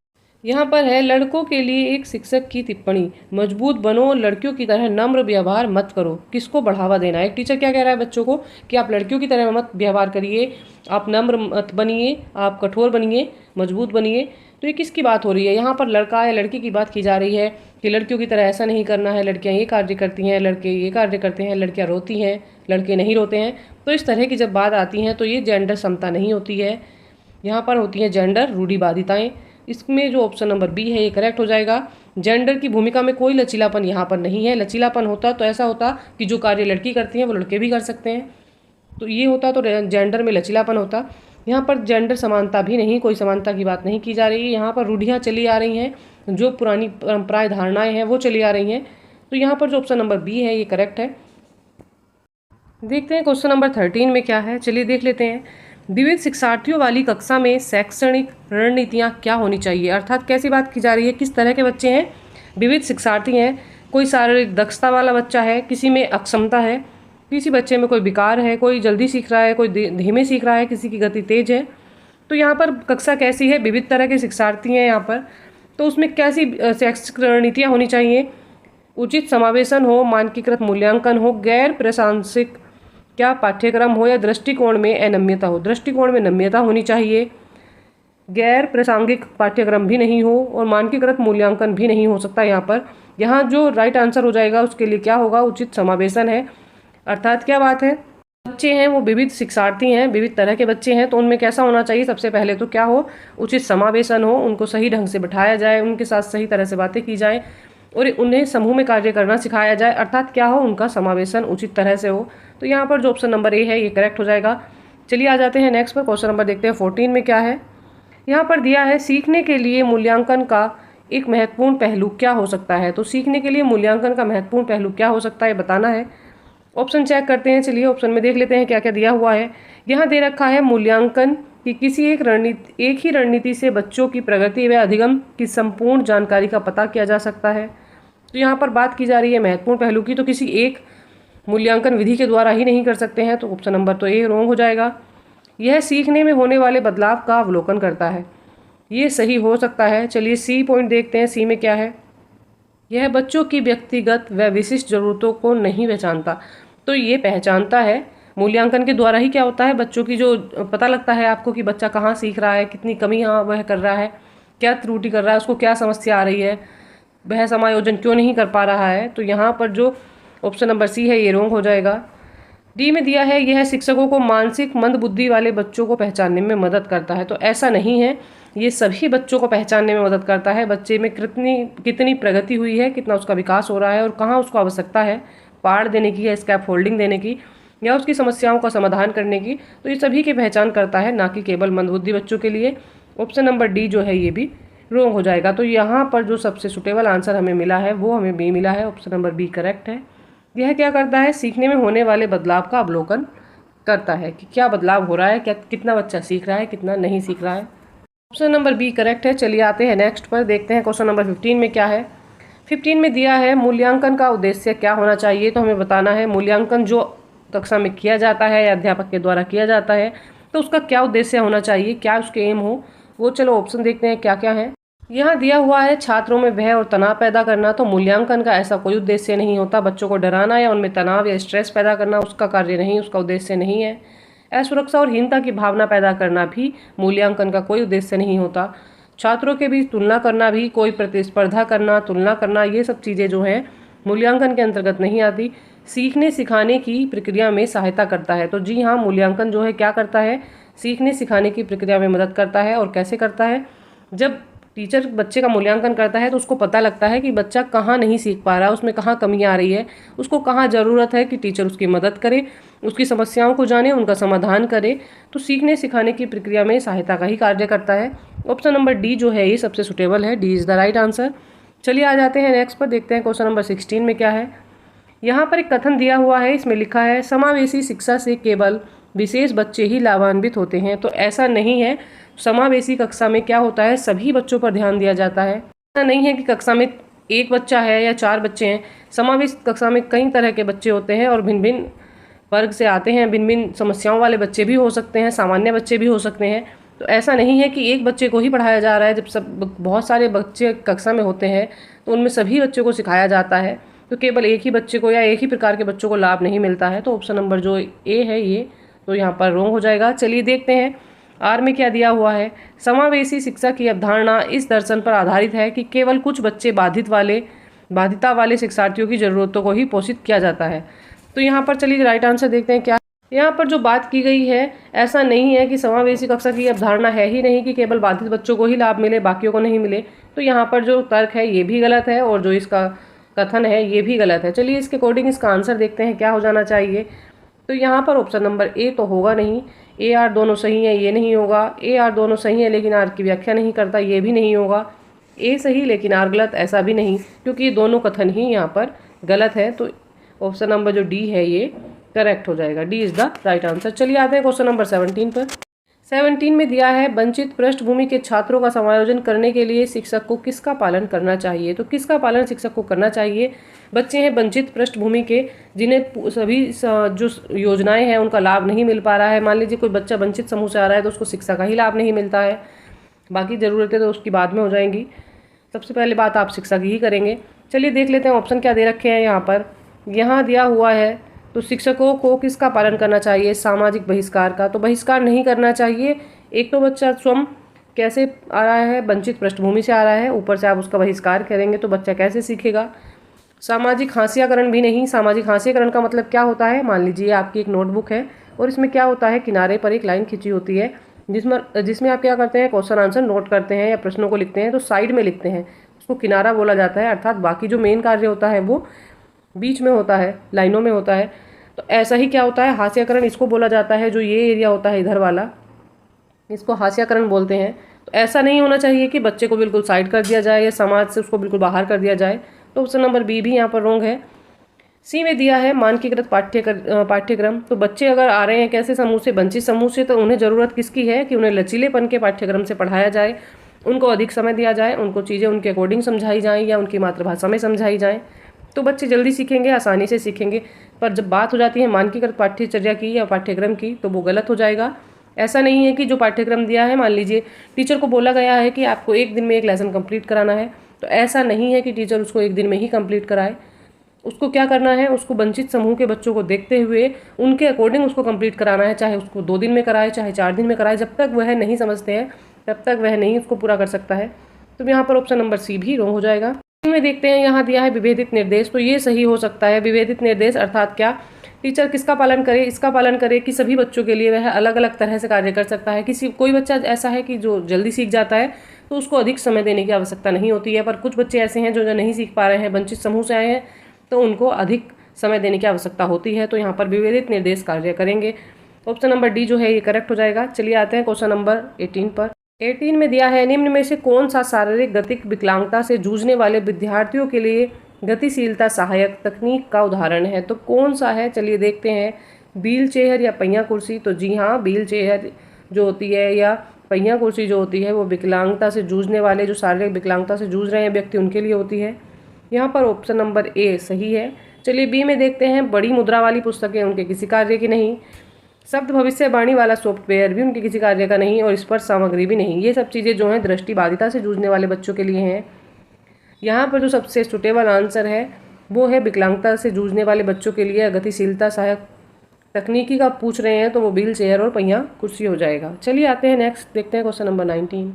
यहाँ पर है लड़कों के लिए एक शिक्षक की टिप्पणी, मजबूत बनो और लड़कियों की तरह नम्र व्यवहार मत करो। किसको बढ़ावा देना है। एक टीचर क्या कह रहा है बच्चों को कि आप लड़कियों की तरह मत व्यवहार करिए, आप नम्र मत बनिए, आप कठोर बनिए, मजबूत बनिए। तो ये किसकी बात हो रही है, यहाँ पर लड़का या लड़की की बात की जा रही है कि लड़कियों की तरह ऐसा नहीं करना है, लड़कियाँ ये कार्य करती हैं, लड़के ये कार्य करते हैं, लड़कियाँ रोती हैं, लड़के नहीं रोते हैं। तो इस तरह की जब बात आती है तो ये जेंडर समता नहीं होती है, यहाँ पर होती है जेंडर रूढ़िवादिताएँ। इसमें जो ऑप्शन नंबर बी है ये करेक्ट हो जाएगा। जेंडर की भूमिका में कोई लचीलापन यहाँ पर नहीं है। लचीलापन होता तो ऐसा होता कि जो कार्य लड़की करती हैं वो लड़के भी कर सकते हैं, तो ये होता तो जेंडर में लचीलापन होता। यहाँ पर जेंडर समानता भी नहीं, कोई समानता की बात नहीं की जा रही है। यहाँ पर रूढ़ियाँ चली आ रही हैं, जो पुरानी परंपराएं धारणाएं हैं वो चली आ रही हैं। तो यहाँ पर जो ऑप्शन नंबर बी है ये करेक्ट है। देखते हैं क्वेश्चन नंबर 13 में क्या है, चलिए देख लेते हैं। विविध शिक्षार्थियों वाली कक्षा में शैक्षणिक रणनीतियाँ क्या होनी चाहिए, अर्थात कैसी बात की जा रही है, किस तरह के बच्चे हैं। विविध शिक्षार्थी हैं, कोई शारीरिक दक्षता वाला बच्चा है, किसी में अक्षमता है, किसी बच्चे में कोई विकार है, कोई जल्दी सीख रहा है, कोई धीमे सीख रहा है, किसी की गति तेज है। तो यहाँ पर कक्षा कैसी है, विविध तरह के शिक्षार्थी हैं यहाँ पर, तो उसमें कैसी शैक्षिक रणनीतियाँ होनी चाहिए। उचित समावेशन हो, मानकीकृत मूल्यांकन हो, गैर प्रासंगिक क्या पाठ्यक्रम हो, या दृष्टिकोण में अनम्यता हो। दृष्टिकोण में नम्यता होनी चाहिए, गैर प्रासंगिक पाठ्यक्रम भी नहीं हो और मानकीकृत मूल्यांकन भी नहीं हो सकता। यहाँ जो राइट आंसर हो जाएगा उसके लिए क्या होगा, उचित समावेशन है। अर्थात क्या बात है, बच्चे हैं वो विविध शिक्षार्थी हैं, विविध तरह के बच्चे हैं, तो उनमें कैसा होना चाहिए, सबसे पहले तो क्या हो, उचित समावेशन हो, उनको सही ढंग से बिठाया जाए, उनके साथ सही तरह से बातें की जाए और उन्हें समूह में कार्य करना सिखाया जाए। अर्थात क्या हो, उनका समावेशन उचित तरह से हो। तो यहाँ पर जो ऑप्शन नंबर ए है ये करेक्ट हो जाएगा। चलिए आ जाते हैं नेक्स्ट पर। क्वेश्चन नंबर देखते हैं 14 में क्या है। यहाँ पर दिया है सीखने के लिए मूल्यांकन का एक महत्वपूर्ण पहलू क्या हो सकता है। तो सीखने के लिए मूल्यांकन का महत्वपूर्ण पहलू क्या हो सकता है बताना है। ऑप्शन चेक करते हैं। चलिए ऑप्शन में देख लेते हैं क्या क्या दिया हुआ है। यहाँ दे रखा है मूल्यांकन कि किसी एक ही रणनीति से बच्चों की प्रगति व अधिगम की संपूर्ण जानकारी का पता किया जा सकता है। तो यहाँ पर बात की जा रही है महत्वपूर्ण पहलू की, तो किसी एक मूल्यांकन विधि के द्वारा ही नहीं कर सकते हैं, तो ऑप्शन नंबर तो ए रॉन्ग हो जाएगा। यह सीखने में होने वाले बदलाव का अवलोकन करता है, ये सही हो सकता है। चलिए सी पॉइंट देखते हैं, सी में क्या है। यह बच्चों की व्यक्तिगत व विशिष्ट ज़रूरतों को नहीं पहचानता, तो ये पहचानता है। मूल्यांकन के द्वारा ही क्या होता है, बच्चों की जो पता लगता है आपको कि बच्चा कहाँ सीख रहा है, कितनी कमियाँ वह कर रहा है, क्या त्रुटि कर रहा है, उसको क्या समस्या आ रही है, वह समायोजन क्यों नहीं कर पा रहा है। तो यहाँ पर जो ऑप्शन नंबर सी है ये रॉन्ग हो जाएगा। डी में दिया है यह शिक्षकों को मानसिक मंदबुद्धि वाले बच्चों को पहचानने में मदद करता है, तो ऐसा नहीं है, ये सभी बच्चों को पहचानने में मदद करता है। बच्चे में कितनी प्रगति हुई है, कितना उसका विकास हो रहा है और कहाँ उसको आवश्यकता है पाड़ देने की या स्कैप फोल्डिंग देने की या उसकी समस्याओं का समाधान करने की, तो ये सभी की पहचान करता है, ना कि केवल मंदबुद्धि बच्चों के लिए। ऑप्शन नंबर डी जो है ये भी रॉन्ग हो जाएगा। तो यहाँ पर जो सबसे सुटेबल आंसर हमें मिला है वो हमें बी मिला है, ऑप्शन नंबर बी करेक्ट है। यह क्या करता है, सीखने में होने वाले बदलाव का अवलोकन करता है कि क्या बदलाव हो रहा है, क्या कितना बच्चा सीख रहा है, कितना नहीं सीख रहा है। ऑप्शन नंबर बी करेक्ट है। चलिए आते हैं नेक्स्ट पर, देखते हैं क्वेश्चन नंबर 15 में क्या है। 15 में दिया है मूल्यांकन का उद्देश्य क्या होना चाहिए, तो हमें बताना है मूल्यांकन जो कक्षा में किया जाता है या अध्यापक के द्वारा किया जाता है तो उसका क्या उद्देश्य होना चाहिए, क्या उसके एम हो वो। चलो ऑप्शन देखते हैं क्या क्या है। यहाँ दिया हुआ है छात्रों में भय और तनाव पैदा करना, तो मूल्यांकन का ऐसा कोई उद्देश्य नहीं होता। बच्चों को डराना या उनमें तनाव या स्ट्रेस पैदा करना उसका कार्य नहीं, उसका उद्देश्य नहीं है। असुरक्षा और हीनता की भावना पैदा करना भी मूल्यांकन का कोई उद्देश्य नहीं होता। छात्रों के बीच तुलना करना भी, कोई प्रतिस्पर्धा करना, तुलना करना, ये सब चीज़ें जो हैं मूल्यांकन के अंतर्गत नहीं आती। सीखने सिखाने की प्रक्रिया में सहायता करता है, तो जी हाँ मूल्यांकन जो है क्या करता है, सीखने सिखाने की प्रक्रिया में मदद करता है। और कैसे करता है, जब टीचर बच्चे का मूल्यांकन करता है तो उसको पता लगता है कि बच्चा कहाँ नहीं सीख पा रहा है, उसमें कहाँ कमियाँ आ रही है, उसको कहाँ ज़रूरत है कि टीचर उसकी मदद करे, उसकी समस्याओं को जाने, उनका समाधान करे। तो सीखने सिखाने की प्रक्रिया में सहायता का ही कार्य करता है। ऑप्शन नंबर डी जो है ये सबसे सुटेबल है, D is the right answer. चलिए आ जाते हैं नेक्स्ट पर, देखते हैं क्वेश्चन नंबर 16 में क्या है। यहाँ पर एक कथन दिया हुआ है, इसमें लिखा है समावेशी शिक्षा से केवल विशेष बच्चे ही लाभान्वित होते हैं, तो ऐसा नहीं है। समावेशी कक्षा में क्या होता है, सभी बच्चों पर ध्यान दिया जाता है। ऐसा नहीं है कि कक्षा में एक बच्चा है या 4 बच्चे हैं, समावेशी कक्षा में कई तरह के बच्चे होते हैं और भिन्न भिन्न वर्ग से आते हैं, भिन्न भिन्न समस्याओं वाले बच्चे भी हो सकते हैं, सामान्य बच्चे भी हो सकते हैं। तो ऐसा नहीं है कि एक बच्चे को ही पढ़ाया जा रहा है। जब सब बहुत सारे बच्चे कक्षा में होते हैं तो उनमें सभी बच्चों को सिखाया जाता है, तो केवल एक ही बच्चे को या एक ही प्रकार के बच्चों को लाभ नहीं मिलता है। तो ऑप्शन नंबर जो ए है ये तो यहाँ पर रॉन्ग हो जाएगा। चलिए देखते हैं आर में क्या दिया हुआ है। समावेशी शिक्षा की अवधारणा इस दर्शन पर आधारित है कि केवल कुछ बच्चे बाधिता वाले शिक्षार्थियों की ज़रूरतों को ही पोषित किया जाता है। तो यहाँ पर चलिए राइट आंसर देखते हैं क्या। यहाँ पर जो बात की गई है, ऐसा नहीं है कि समावेशी कक्षा की अवधारणा है ही नहीं कि केवल बाधित बच्चों को ही लाभ मिले, बाकियों को नहीं मिले। तो यहाँ पर जो तर्क है ये भी गलत है और जो इसका कथन है ये भी गलत है। चलिए इसके अकॉर्डिंग इसका आंसर देखते हैं क्या हो जाना चाहिए। तो यहाँ पर ऑप्शन नंबर ए तो होगा नहीं, ए आर दोनों सही है ये नहीं होगा। ए आर दोनों सही है लेकिन आर की व्याख्या नहीं करता, ये भी नहीं होगा। ए सही लेकिन आर गलत, ऐसा भी नहीं, क्योंकि ये दोनों कथन ही यहाँ पर गलत है। तो ऑप्शन नंबर जो डी है ये करेक्ट हो जाएगा, D is the right answer. चलिए आते हैं क्वेश्चन नंबर 17 पर। 17 में दिया है वंचित पृष्ठभूमि के छात्रों का समायोजन करने के लिए शिक्षक को किसका पालन करना चाहिए। तो किसका पालन शिक्षक को करना चाहिए, बच्चे हैं वंचित पृष्ठभूमि के जिन्हें सभी जो योजनाएं हैं उनका लाभ नहीं मिल पा रहा है। मान लीजिए कोई बच्चा वंचित समूह से आ रहा है तो उसको शिक्षा का ही लाभ नहीं मिलता है, बाकी ज़रूरतें तो उसकी बाद में हो जाएंगी, सबसे पहले बात आप शिक्षा की ही करेंगे। चलिए देख लेते हैं ऑप्शन क्या दे रखे हैं यहाँ पर। यहाँ दिया हुआ है तो शिक्षकों को किसका पालन करना चाहिए, सामाजिक बहिष्कार का। तो बहिष्कार नहीं करना चाहिए। एक तो बच्चा स्वयं कैसे आ रहा है, वंचित पृष्ठभूमि से आ रहा है, ऊपर से आप उसका बहिष्कार करेंगे तो बच्चा कैसे सीखेगा। सामाजिक हास्याकरण भी नहीं। सामाजिक हास्याकरण का मतलब क्या होता है, मान लीजिए आपकी एक नोटबुक है और इसमें क्या होता है, किनारे पर एक लाइन खींची होती है जिसमें आप क्या करते हैं, क्वेश्चन आंसर नोट करते हैं या प्रश्नों को लिखते हैं, तो साइड में लिखते हैं, उसको किनारा बोला जाता है। अर्थात बाकी जो मेन कार्य होता है वो बीच में होता है, लाइनों में होता है। तो ऐसा ही क्या होता है, हास्याकरण इसको बोला जाता है। जो ये एरिया होता है इधर वाला, इसको हास्याकरण बोलते हैं। तो ऐसा नहीं होना चाहिए कि बच्चे को बिल्कुल साइड कर दिया जाए या समाज से उसको बिल्कुल बाहर कर दिया जाए। तो ऑप्शन नंबर बी भी यहाँ पर रॉन्ग है। सी में दिया है मानकीकृत पाठ्यक्रम। तो बच्चे अगर आ रहे हैं कैसे समूह से, वंचित समूह से, तो उन्हें ज़रूरत किसकी है कि उन्हें लचीलेपन के पाठ्यक्रम से पढ़ाया जाए, उनको अधिक समय दिया जाए, उनको चीज़ें उनके अकॉर्डिंग समझाई जाएँ या उनकी मातृभाषा में समझाई जाएँ, तो बच्चे जल्दी सीखेंगे, आसानी से सीखेंगे। पर जब बात हो जाती है मानकीकृत पाठ्यचर्या की या पाठ्यक्रम की, तो वो गलत हो जाएगा। ऐसा नहीं है कि जो पाठ्यक्रम दिया है, मान लीजिए टीचर को बोला गया है कि आपको एक दिन में एक लेसन कंप्लीट कराना है, तो ऐसा नहीं है कि टीचर उसको एक दिन में ही कंप्लीट कराए। उसको क्या करना है, उसको वंचित समूह के बच्चों को देखते हुए उनके अकॉर्डिंग उसको कंप्लीट कराना है, चाहे उसको 2 दिन में कराए, चाहे 4 दिन में कराए। जब तक वह नहीं समझते हैं तब तक वह नहीं उसको पूरा कर सकता है। तो यहाँ पर ऑप्शन नंबर सी भी रॉन्ग हो जाएगा। में देखते हैं, यहाँ दिया है विभेदित निर्देश, तो ये सही हो सकता है। विभेदित निर्देश अर्थात क्या, टीचर किसका पालन करे, इसका पालन करे कि सभी बच्चों के लिए वह अलग अलग तरह से कार्य कर सकता है। कोई बच्चा ऐसा है कि जो जल्दी सीख जाता है, तो उसको अधिक समय देने की आवश्यकता नहीं होती है। पर कुछ बच्चे ऐसे हैं जो नहीं सीख पा रहे हैं, वंचित समूह से आए हैं, तो उनको अधिक समय देने की आवश्यकता होती है। तो यहाँ पर विभेदित निर्देश कार्य करेंगे। ऑप्शन नंबर डी जो है ये करेक्ट हो जाएगा। चलिए आते हैं क्वेश्चन नंबर 18 पर। 18 में दिया है, निम्न में से कौन सा शारीरिक गतिक विकलांगता से जूझने वाले विद्यार्थियों के लिए गतिशीलता सहायक तकनीक का उदाहरण है। तो कौन सा है, चलिए देखते हैं। व्हील चेयर या पहिया कुर्सी। तो जी हाँ, व्हील चेयर जो होती है या पहिया कुर्सी जो होती है वो विकलांगता से जूझने वाले, जो शारीरिक विकलांगता से जूझ रहे हैं व्यक्ति, उनके लिए होती है। यहाँ पर ऑप्शन नंबर ए सही है। चलिए बी में देखते हैं, बड़ी मुद्रा वाली पुस्तकें उनके किसी कार्य की नहीं, शब्द भविष्यवाणी वाला सॉफ्टवेयर भी उनके किसी कार्य का नहीं, और स्पर्श सामग्री भी नहीं। ये सब चीज़ें जो हैं दृष्टिबाधिता से जूझने वाले बच्चों के लिए हैं। यहाँ पर जो सबसे सुटेबल आंसर है वो है विकलांगता से जूझने वाले बच्चों के लिए गतिशीलता सहायक तकनीकी का पूछ रहे हैं, तो वो व्हील चेयर और पहिया कुर्सी हो जाएगा। चलिए आते हैं नेक्स्ट, देखते हैं क्वेश्चन नंबर 19।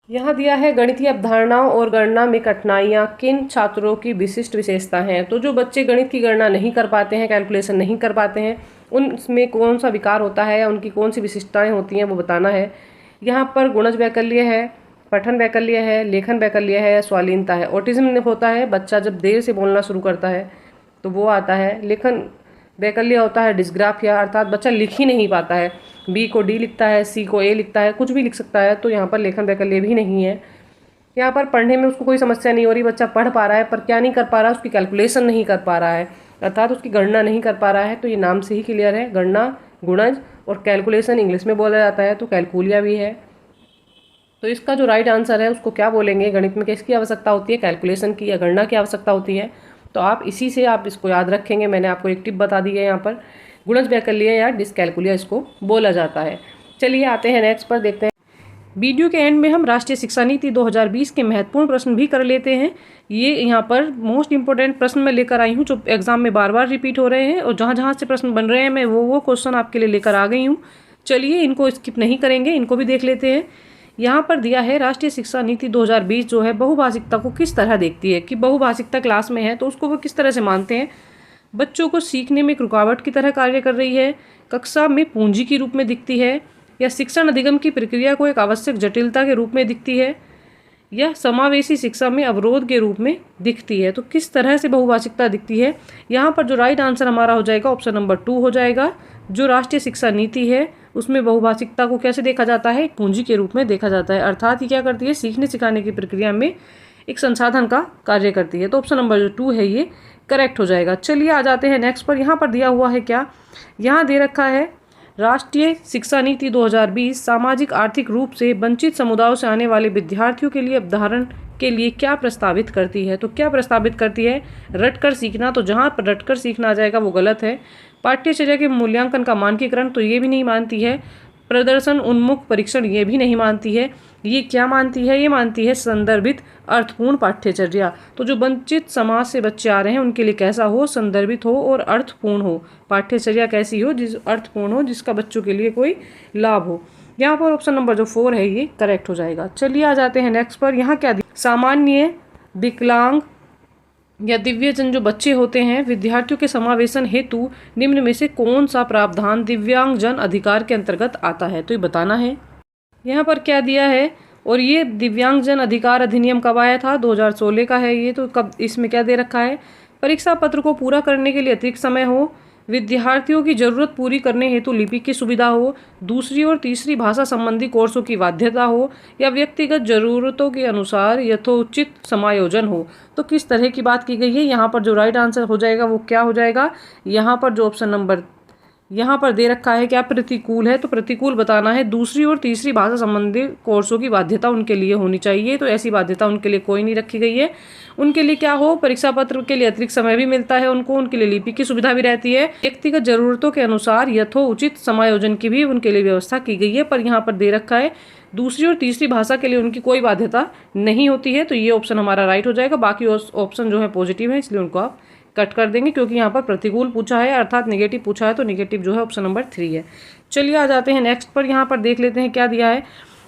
यहाँ दिया है, गणितीय अवधारणाओं और गणना में कठिनाइयाँ किन छात्रों की विशिष्ट विशेषता हैं। तो जो बच्चे गणित की गणना नहीं कर पाते हैं, कैलकुलेशन नहीं कर पाते हैं, उनमें कौन सा विकार होता है या उनकी कौन सी विशिष्टताएं होती हैं वो बताना है। यहाँ पर गुणज वैकल्य है, पठन वैकल्य है, लेखन वैकल्य है, स्वालीनता है। ऑटिज्म होता है, बच्चा जब देर से बोलना शुरू करता है तो वो आता है। लेखन वैकल्य होता है डिस्ग्राफिया, अर्थात बच्चा लिख ही नहीं पाता है, बी को डी लिखता है, सी को ए लिखता है, कुछ भी लिख सकता है, तो यहाँ पर लेखन वैकल्य भी नहीं है। यहाँ पर पढ़ने में उसको कोई समस्या नहीं हो रही, बच्चा पढ़ पा रहा है, पर क्या नहीं कर पा रहा है, उसकी कैलकुलेशन नहीं कर पा रहा है, अर्थात उसकी गणना नहीं कर पा रहा है। तो ये नाम से ही क्लियर है, गणना, गुणज और कैलकुलेशन इंग्लिश में बोला जाता है, तो कैलकुलिया भी है। तो इसका जो राइट आंसर है उसको क्या बोलेंगे, गणित में किसकी आवश्यकता होती है, कैलकुलेशन की या गणना की आवश्यकता होती है। तो आप इसी से आप इसको याद रखेंगे। मैंने आपको एक टिप बता दी है, यहाँ पर गुणज वैकल्य या डिस्कैलकुलिया इसको बोला जाता है। चलिए आते हैं नेक्स्ट पर, देखते हैं। वीडियो के एंड में हम राष्ट्रीय शिक्षा नीति 2020 के महत्वपूर्ण प्रश्न भी कर लेते हैं। ये यहाँ पर मोस्ट इंपोर्टेंट प्रश्न मैं लेकर आई हूँ जो एग्जाम में बार बार रिपीट हो रहे हैं, और जहाँ जहाँ से प्रश्न बन रहे हैं मैं वो क्वेश्चन आपके लिए लेकर आ गई हूँ। चलिए इनको स्किप नहीं करेंगे, इनको भी देख लेते हैं। यहाँ पर दिया है, राष्ट्रीय शिक्षा नीति 2020 जो है बहुभाषिकता को किस तरह देखती है, कि बहुभाषिकता क्लास में है तो उसको वो किस तरह से मानते हैं। बच्चों को सीखने में एक रुकावट की तरह कार्य कर रही है, कक्षा में पूंजी के रूप में दिखती है, या शिक्षण अधिगम की प्रक्रिया को एक आवश्यक जटिलता के रूप में दिखती है, या समावेशी शिक्षा में अवरोध के रूप में दिखती है। तो किस तरह से बहुभाषिकता दिखती है, यहाँ पर जो राइट आंसर हमारा हो जाएगा ऑप्शन नंबर 2 हो जाएगा। जो राष्ट्रीय शिक्षा नीति है उसमें बहुभाषिकता को कैसे देखा जाता है, एक पूंजी के रूप में देखा जाता है, अर्थात ये क्या करती है, सीखने सिखाने की प्रक्रिया में एक संसाधन का कार्य करती है। तो ऑप्शन नंबर जो 2 है ये करेक्ट हो जाएगा। चलिए आ जाते हैं नेक्स्ट पर। यहाँ पर दिया हुआ है क्या, यहाँ दे रखा है, राष्ट्रीय शिक्षा नीति 2020 सामाजिक आर्थिक रूप से वंचित समुदायों से आने वाले विद्यार्थियों के लिए अवधारण के लिए क्या प्रस्तावित करती है। तो क्या प्रस्तावित करती है, रटकर सीखना। तो जहाँ पर रटकर सीखना आ जाएगा वो गलत है। पाठ्यचर्या के मूल्यांकन का मानकीकरण, तो ये भी नहीं मानती है। प्रदर्शन उन्मुख परीक्षण, ये भी नहीं मानती है। ये क्या मानती है, ये मानती है संदर्भित अर्थपूर्ण पाठ्यचर्या। तो जो वंचित समाज से बच्चे आ रहे हैं उनके लिए कैसा हो, संदर्भित हो और अर्थपूर्ण हो, पाठ्यचर्या कैसी हो, जिस अर्थपूर्ण हो, जिसका बच्चों के लिए कोई लाभ हो। यहाँ पर ऑप्शन नंबर जो 4 है ये करेक्ट हो जाएगा। चलिए आ जाते हैं नेक्स्ट पर। यहाँ क्या, सामान्य, विकलांग या दिव्यजन जो बच्चे होते हैं, विद्यार्थियों के समावेशन हेतु निम्न में से कौन सा प्रावधान दिव्यांगजन अधिकार के अंतर्गत आता है। तो ये बताना है। यहाँ पर क्या दिया है, और ये दिव्यांगजन अधिकार अधिनियम कब आया था, 2016 का है ये। तो कब, इसमें क्या दे रखा है, परीक्षा पत्र को पूरा करने के लिए अतिरिक्त समय हो, विद्यार्थियों की ज़रूरत पूरी करने हेतु लिपि की सुविधा हो, दूसरी और तीसरी भाषा संबंधी कोर्सों की बाध्यता हो, या व्यक्तिगत ज़रूरतों के अनुसार यथोचित समायोजन हो। तो किस तरह की बात की गई है, यहाँ पर जो राइट आंसर हो जाएगा वो क्या हो जाएगा, यहाँ पर जो ऑप्शन नंबर यहाँ पर दे रखा है क्या प्रतिकूल है, तो प्रतिकूल बताना है। दूसरी और तीसरी भाषा संबंधी कोर्सों की बाध्यता उनके लिए होनी चाहिए, तो ऐसी बाध्यता उनके लिए कोई नहीं रखी गई है। उनके लिए क्या हो, परीक्षा पत्र के लिए अतिरिक्त समय भी मिलता है उनको, उनके लिए लिपि की सुविधा भी रहती है, व्यक्तिगत जरूरतों के अनुसार यथोचित समायोजन की भी उनके लिए व्यवस्था की गई है। पर यहाँ पर दे रखा है दूसरी और तीसरी भाषा के लिए उनकी कोई बाध्यता नहीं होती है, तो ये ऑप्शन हमारा राइट हो जाएगा। बाकी ऑप्शन जो है पॉजिटिव है, इसलिए उनको आप कट कर देंगे, क्योंकि यहाँ पर प्रतिकूल पूछा है अर्थात नेगेटिव पूछा है, तो नेगेटिव जो है ऑप्शन नंबर 3 है। चलिए आ जाते हैं नेक्स्ट पर। यहाँ पर देख लेते हैं क्या दिया है।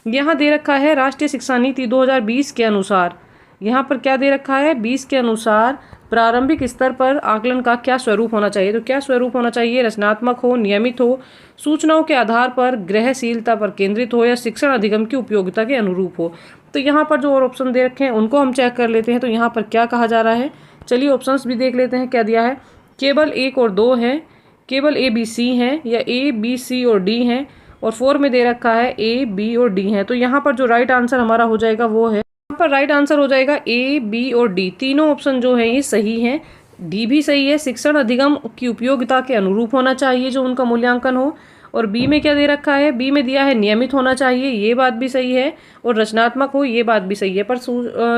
यहाँ दे रखा है राष्ट्रीय शिक्षा नीति 2020 के अनुसार, यहाँ पर क्या दे रखा है, 20 के अनुसार प्रारंभिक स्तर पर आकलन का क्या स्वरूप होना चाहिए। तो क्या स्वरूप होना चाहिए, रचनात्मक हो, नियमित हो, सूचनाओं के आधार पर ग्रहशीलता पर केंद्रित हो, या शिक्षण अधिगम की उपयोगिता के अनुरूप हो। तो यहाँ पर जो और ऑप्शन दे रखे हैं उनको हम चेक कर लेते हैं। तो यहाँ पर क्या कहा जा रहा है, चलिए ऑप्शंस भी देख लेते हैं क्या दिया है। केवल 1 और 2 है, केवल A B C हैं, या A B C और D हैं, और 4 में दे रखा है A B और D हैं। तो यहाँ पर जो राइट आंसर हमारा हो जाएगा वो है, यहाँ पर राइट आंसर हो जाएगा A B और D। तीनों ऑप्शन जो है ये सही हैं, D भी सही है। शिक्षण अधिगम की उपयोगिता के अनुरूप होना चाहिए जो उनका मूल्यांकन हो, और बी में क्या दे रखा है, बी में दिया है नियमित होना चाहिए, ये बात भी सही है, और रचनात्मक हो, ये बात भी सही है। पर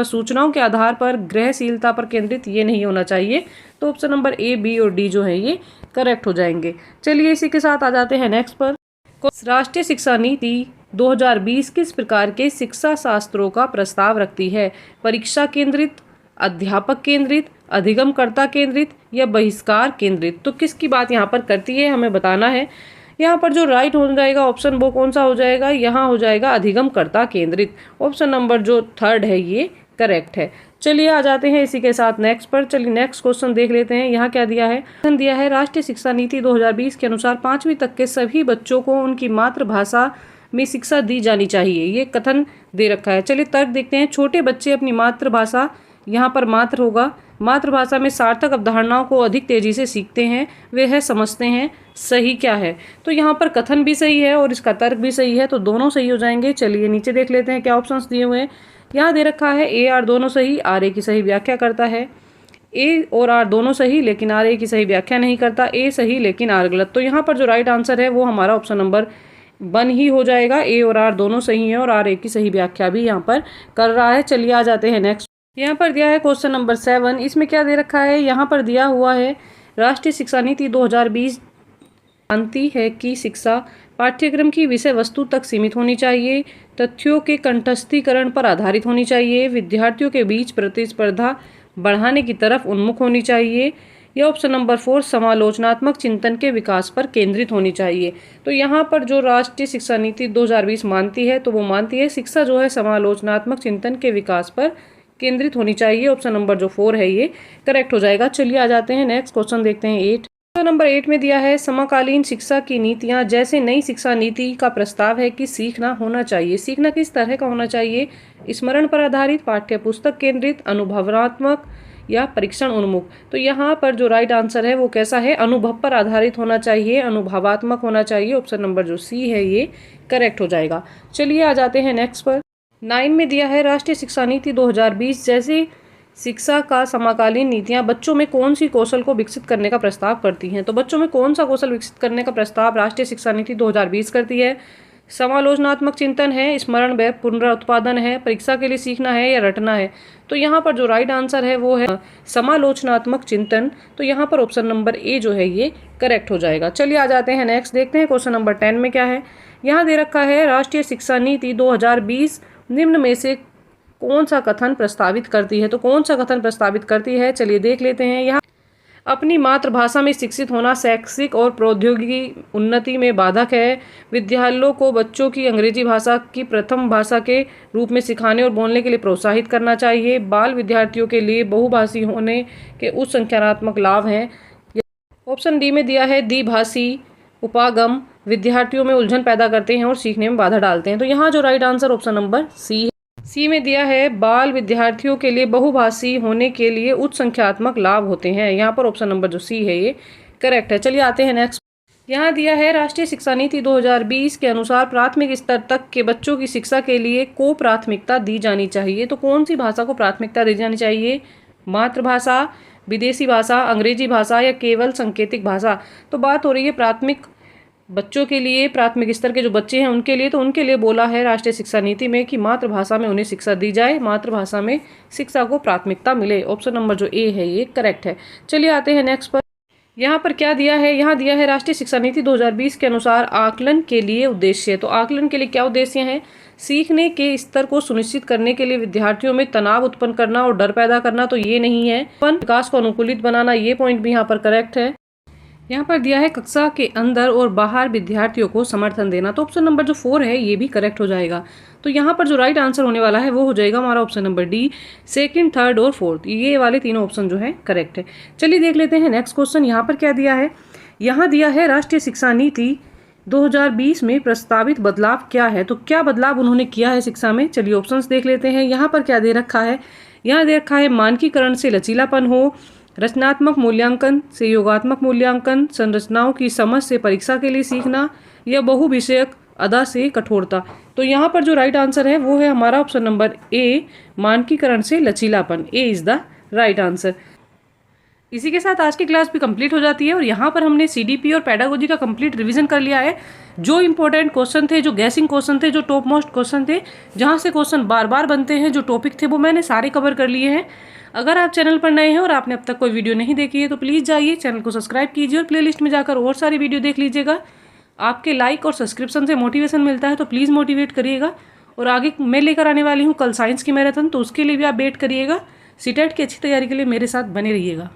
सूचनाओं के आधार पर ग्रहशीलता पर केंद्रित ये नहीं होना चाहिए। तो ऑप्शन नंबर A B और D जो है ये करेक्ट हो जाएंगे। चलिए इसी के साथ आ जाते हैं नेक्स्ट पर। राष्ट्रीय शिक्षा नीति 2020 किस प्रकार के शिक्षा शास्त्रों का प्रस्ताव रखती है, परीक्षा केंद्रित, अध्यापक केंद्रित, अधिगमकर्ता केंद्रित, या बहिष्कार केंद्रित। तो किसकी बात यहाँ पर करती है हमें बताना है। यहाँ पर जो राइट हो जाएगा ऑप्शन वो कौन सा हो जाएगा, यहाँ हो जाएगा अधिगमकर्ता केंद्रित। ऑप्शन नंबर जो 3 है ये करेक्ट है। चलिए आ जाते हैं इसी के साथ नेक्स्ट पर। चलिए नेक्स्ट क्वेश्चन देख लेते हैं। यहाँ क्या दिया है, क्वेश्चन दिया है राष्ट्रीय शिक्षा नीति 2020 के अनुसार 5वीं तक के सभी बच्चों को उनकी मातृभाषा में शिक्षा दी जानी चाहिए, ये कथन दे रखा है। चलिए तर्क देखते हैं। छोटे बच्चे अपनी मातृभाषा, यहाँ पर मात्र होगा, मातृभाषा में सार्थक अवधारणाओं को अधिक तेजी से सीखते हैं, वे है समझते हैं। सही क्या है, तो यहाँ पर कथन भी सही है और इसका तर्क भी सही है, तो दोनों सही हो जाएंगे। चलिए नीचे देख लेते हैं क्या ऑप्शंस दिए हुए हैं। यहाँ दे रखा है A R दोनों सही, R A की सही व्याख्या करता है। A और R दोनों सही लेकिन R A की सही व्याख्या नहीं करता। A सही लेकिन R गलत। तो यहाँ पर जो राइट आंसर है वो हमारा ऑप्शन नंबर 1 ही हो जाएगा। A और R दोनों सही हैं और R A की सही व्याख्या भी यहाँ पर कर रहा है। चलिए आ जाते हैं नेक्स्ट। यहाँ पर दिया है क्वेश्चन नंबर 7। इसमें क्या दे रखा है, यहाँ पर दिया हुआ है राष्ट्रीय शिक्षा नीति 2020 मानती है कि शिक्षा पाठ्यक्रम की विषय वस्तु तक सीमित होनी चाहिए, तथ्यों के कंठस्थीकरण पर आधारित होनी चाहिए, विद्यार्थियों के बीच प्रतिस्पर्धा बढ़ाने की तरफ उन्मुख होनी चाहिए, या ऑप्शन नंबर 4 समालोचनात्मक चिंतन के विकास पर केंद्रित होनी चाहिए। तो यहाँ पर जो राष्ट्रीय शिक्षा नीति 2020 मानती है तो वो मानती है शिक्षा जो है समालोचनात्मक चिंतन के विकास पर केंद्रित होनी चाहिए। ऑप्शन नंबर जो 4 है ये करेक्ट हो जाएगा। चलिए आ जाते हैं नेक्स्ट क्वेश्चन देखते हैं 8। तो नंबर 8 में दिया है समकालीन शिक्षा की नीतियां जैसे नई शिक्षा नीति का प्रस्ताव है कि सीखना होना चाहिए। सीखना किस तरह का होना चाहिए, स्मरण पर आधारित, पाठ्य पुस्तक केंद्रित, अनुभवात्मक, या परीक्षण उन्मुख। तो यहाँ पर जो राइट आंसर है वो कैसा है, अनुभव पर आधारित होना चाहिए, अनुभवात्मक होना चाहिए। ऑप्शन नंबर जो C है ये करेक्ट हो जाएगा। चलिए आ जाते हैं नेक्स्ट पर। 9 में दिया है राष्ट्रीय शिक्षा नीति 2020 जैसे शिक्षा का समकालीन नीतियां बच्चों में कौन सी कौशल को विकसित करने का प्रस्ताव करती हैं। तो बच्चों में कौन सा कौशल विकसित करने का प्रस्ताव राष्ट्रीय शिक्षा नीति 2020 करती है। समालोचनात्मक चिंतन है, स्मरण व पुनरुत्पादन है, परीक्षा के लिए सीखना है, या रटना है। तो यहाँ पर जो राइट आंसर है वो है समालोचनात्मक चिंतन। तो यहाँ पर ऑप्शन नंबर A जो है ये करेक्ट हो जाएगा। चलिए आ जाते हैं नेक्स्ट, देखते हैं क्वेश्चन नंबर 10 में क्या है। यहाँ दे रखा है राष्ट्रीय शिक्षा नीति 2020 निम्न में से कौन सा कथन प्रस्तावित करती है। तो कौन सा कथन प्रस्तावित करती है, चलिए देख लेते हैं। यहाँ अपनी मातृभाषा में शिक्षित होना शैक्षिक और प्रौद्योगिकी उन्नति में बाधक है। विद्यालयों को बच्चों की अंग्रेजी भाषा की प्रथम भाषा के रूप में सिखाने और बोलने के लिए प्रोत्साहित करना चाहिए। बाल विद्यार्थियों के लिए बहुभाषी होने के उच्च संख्यात्मक लाभ हैं। ऑप्शन D में दिया है द्विभाषी उपागम विद्यार्थियों में उलझन पैदा करते हैं और सीखने में बाधा डालते हैं। तो यहाँ जो right answer option number C है। C में दिया है बाल विद्यार्थियों के लिए बहुभाषी होने के लिए उच्च संख्यात्मक लाभ होते हैं। यहाँ पर ऑप्शन नंबर जो C है ये करेक्ट है। चलिए आते हैं नेक्स्ट। यहाँ दिया है राष्ट्रीय शिक्षा नीति 2020 के अनुसार प्राथमिक स्तर तक के बच्चों की शिक्षा के लिए को प्राथमिकता दी जानी चाहिए। तो कौन सी भाषा को प्राथमिकता दी जानी चाहिए? मातृभाषा, विदेशी भाषा, अंग्रेजी भाषा या केवल सांकेतिक भाषा? तो बात हो रही है प्राथमिक बच्चों के लिए, प्राथमिक स्तर के जो बच्चे हैं उनके लिए। तो उनके लिए बोला है राष्ट्रीय शिक्षा नीति में कि मातृभाषा में उन्हें शिक्षा दी जाए, मातृभाषा में शिक्षा को प्राथमिकता मिले। ऑप्शन नंबर जो ए है ये करेक्ट है। चलिए आते हैं नेक्स्ट पर। यहाँ पर क्या दिया है? यहाँ दिया है राष्ट्रीय शिक्षा नीति 2020 के अनुसार आकलन के लिए उद्देश्य। तो आकलन के लिए क्या उद्देश्य हैं? सीखने के स्तर को सुनिश्चित करने के लिए विद्यार्थियों में तनाव उत्पन्न करना और डर पैदा करना, तो ये नहीं है। विकास को अनुकूलित बनाना, ये पॉइंट भी यहाँ पर करेक्ट है। यहाँ पर दिया है कक्षा के अंदर और बाहर विद्यार्थियों को समर्थन देना। तो ऑप्शन नंबर जो 4 है ये भी करेक्ट हो जाएगा। तो यहाँ पर जो राइट आंसर होने वाला है वो हो जाएगा हमारा option number D, second, third और फोर्थ, ये वाले तीनों ऑप्शन जो है करेक्ट है। चलिए देख लेते हैं नेक्स्ट क्वेश्चन। यहाँ पर क्या दिया है? यहाँ दिया है राष्ट्रीय शिक्षा नीति 2020 में प्रस्तावित बदलाव क्या है? तो क्या बदलाव उन्होंने किया है शिक्षा में? चलिए ऑप्शंस देख लेते हैं। यहाँ पर क्या दे रखा है? यहाँ दे रखा है मानकीकरण से लचीलापन हो, रचनात्मक मूल्यांकन से योगात्मक मूल्यांकन, संरचनाओं की समझ से परीक्षा के लिए सीखना, या बहुविषयक अदा से कठोरता। तो यहाँ पर जो राइट आंसर है वो है हमारा ऑप्शन नंबर ए, मानकीकरण से लचीलापन। ए इज द राइट आंसर। इसी के साथ आज की क्लास भी कंप्लीट हो जाती है और यहाँ पर हमने सीडीपी और पेडागोजी का कंप्लीट रिवीजन कर लिया है। जो इंपॉर्टेंट क्वेश्चन थे, जो गैसिंग क्वेश्चन थे, जो टॉप मोस्ट क्वेश्चन थे, जहाँ से क्वेश्चन बार बार बनते हैं, जो टॉपिक थे वो मैंने सारे कवर कर लिए हैं। अगर आप चैनल पर नए हैं और आपने अब तक कोई वीडियो नहीं देखी है तो प्लीज़ जाइए चैनल को सब्सक्राइब कीजिए और प्लेलिस्ट में जाकर और सारी वीडियो देख लीजिएगा। आपके लाइक और सब्सक्रिप्शन से मोटिवेशन मिलता है, तो प्लीज़ मोटिवेट करिएगा। और आगे मैं लेकर आने वाली हूँ कल साइंस की मैराथन, तो उसके लिए भी आप वेट करिएगा। सीटेट की अच्छी तैयारी के लिए मेरे साथ बने रहिएगा।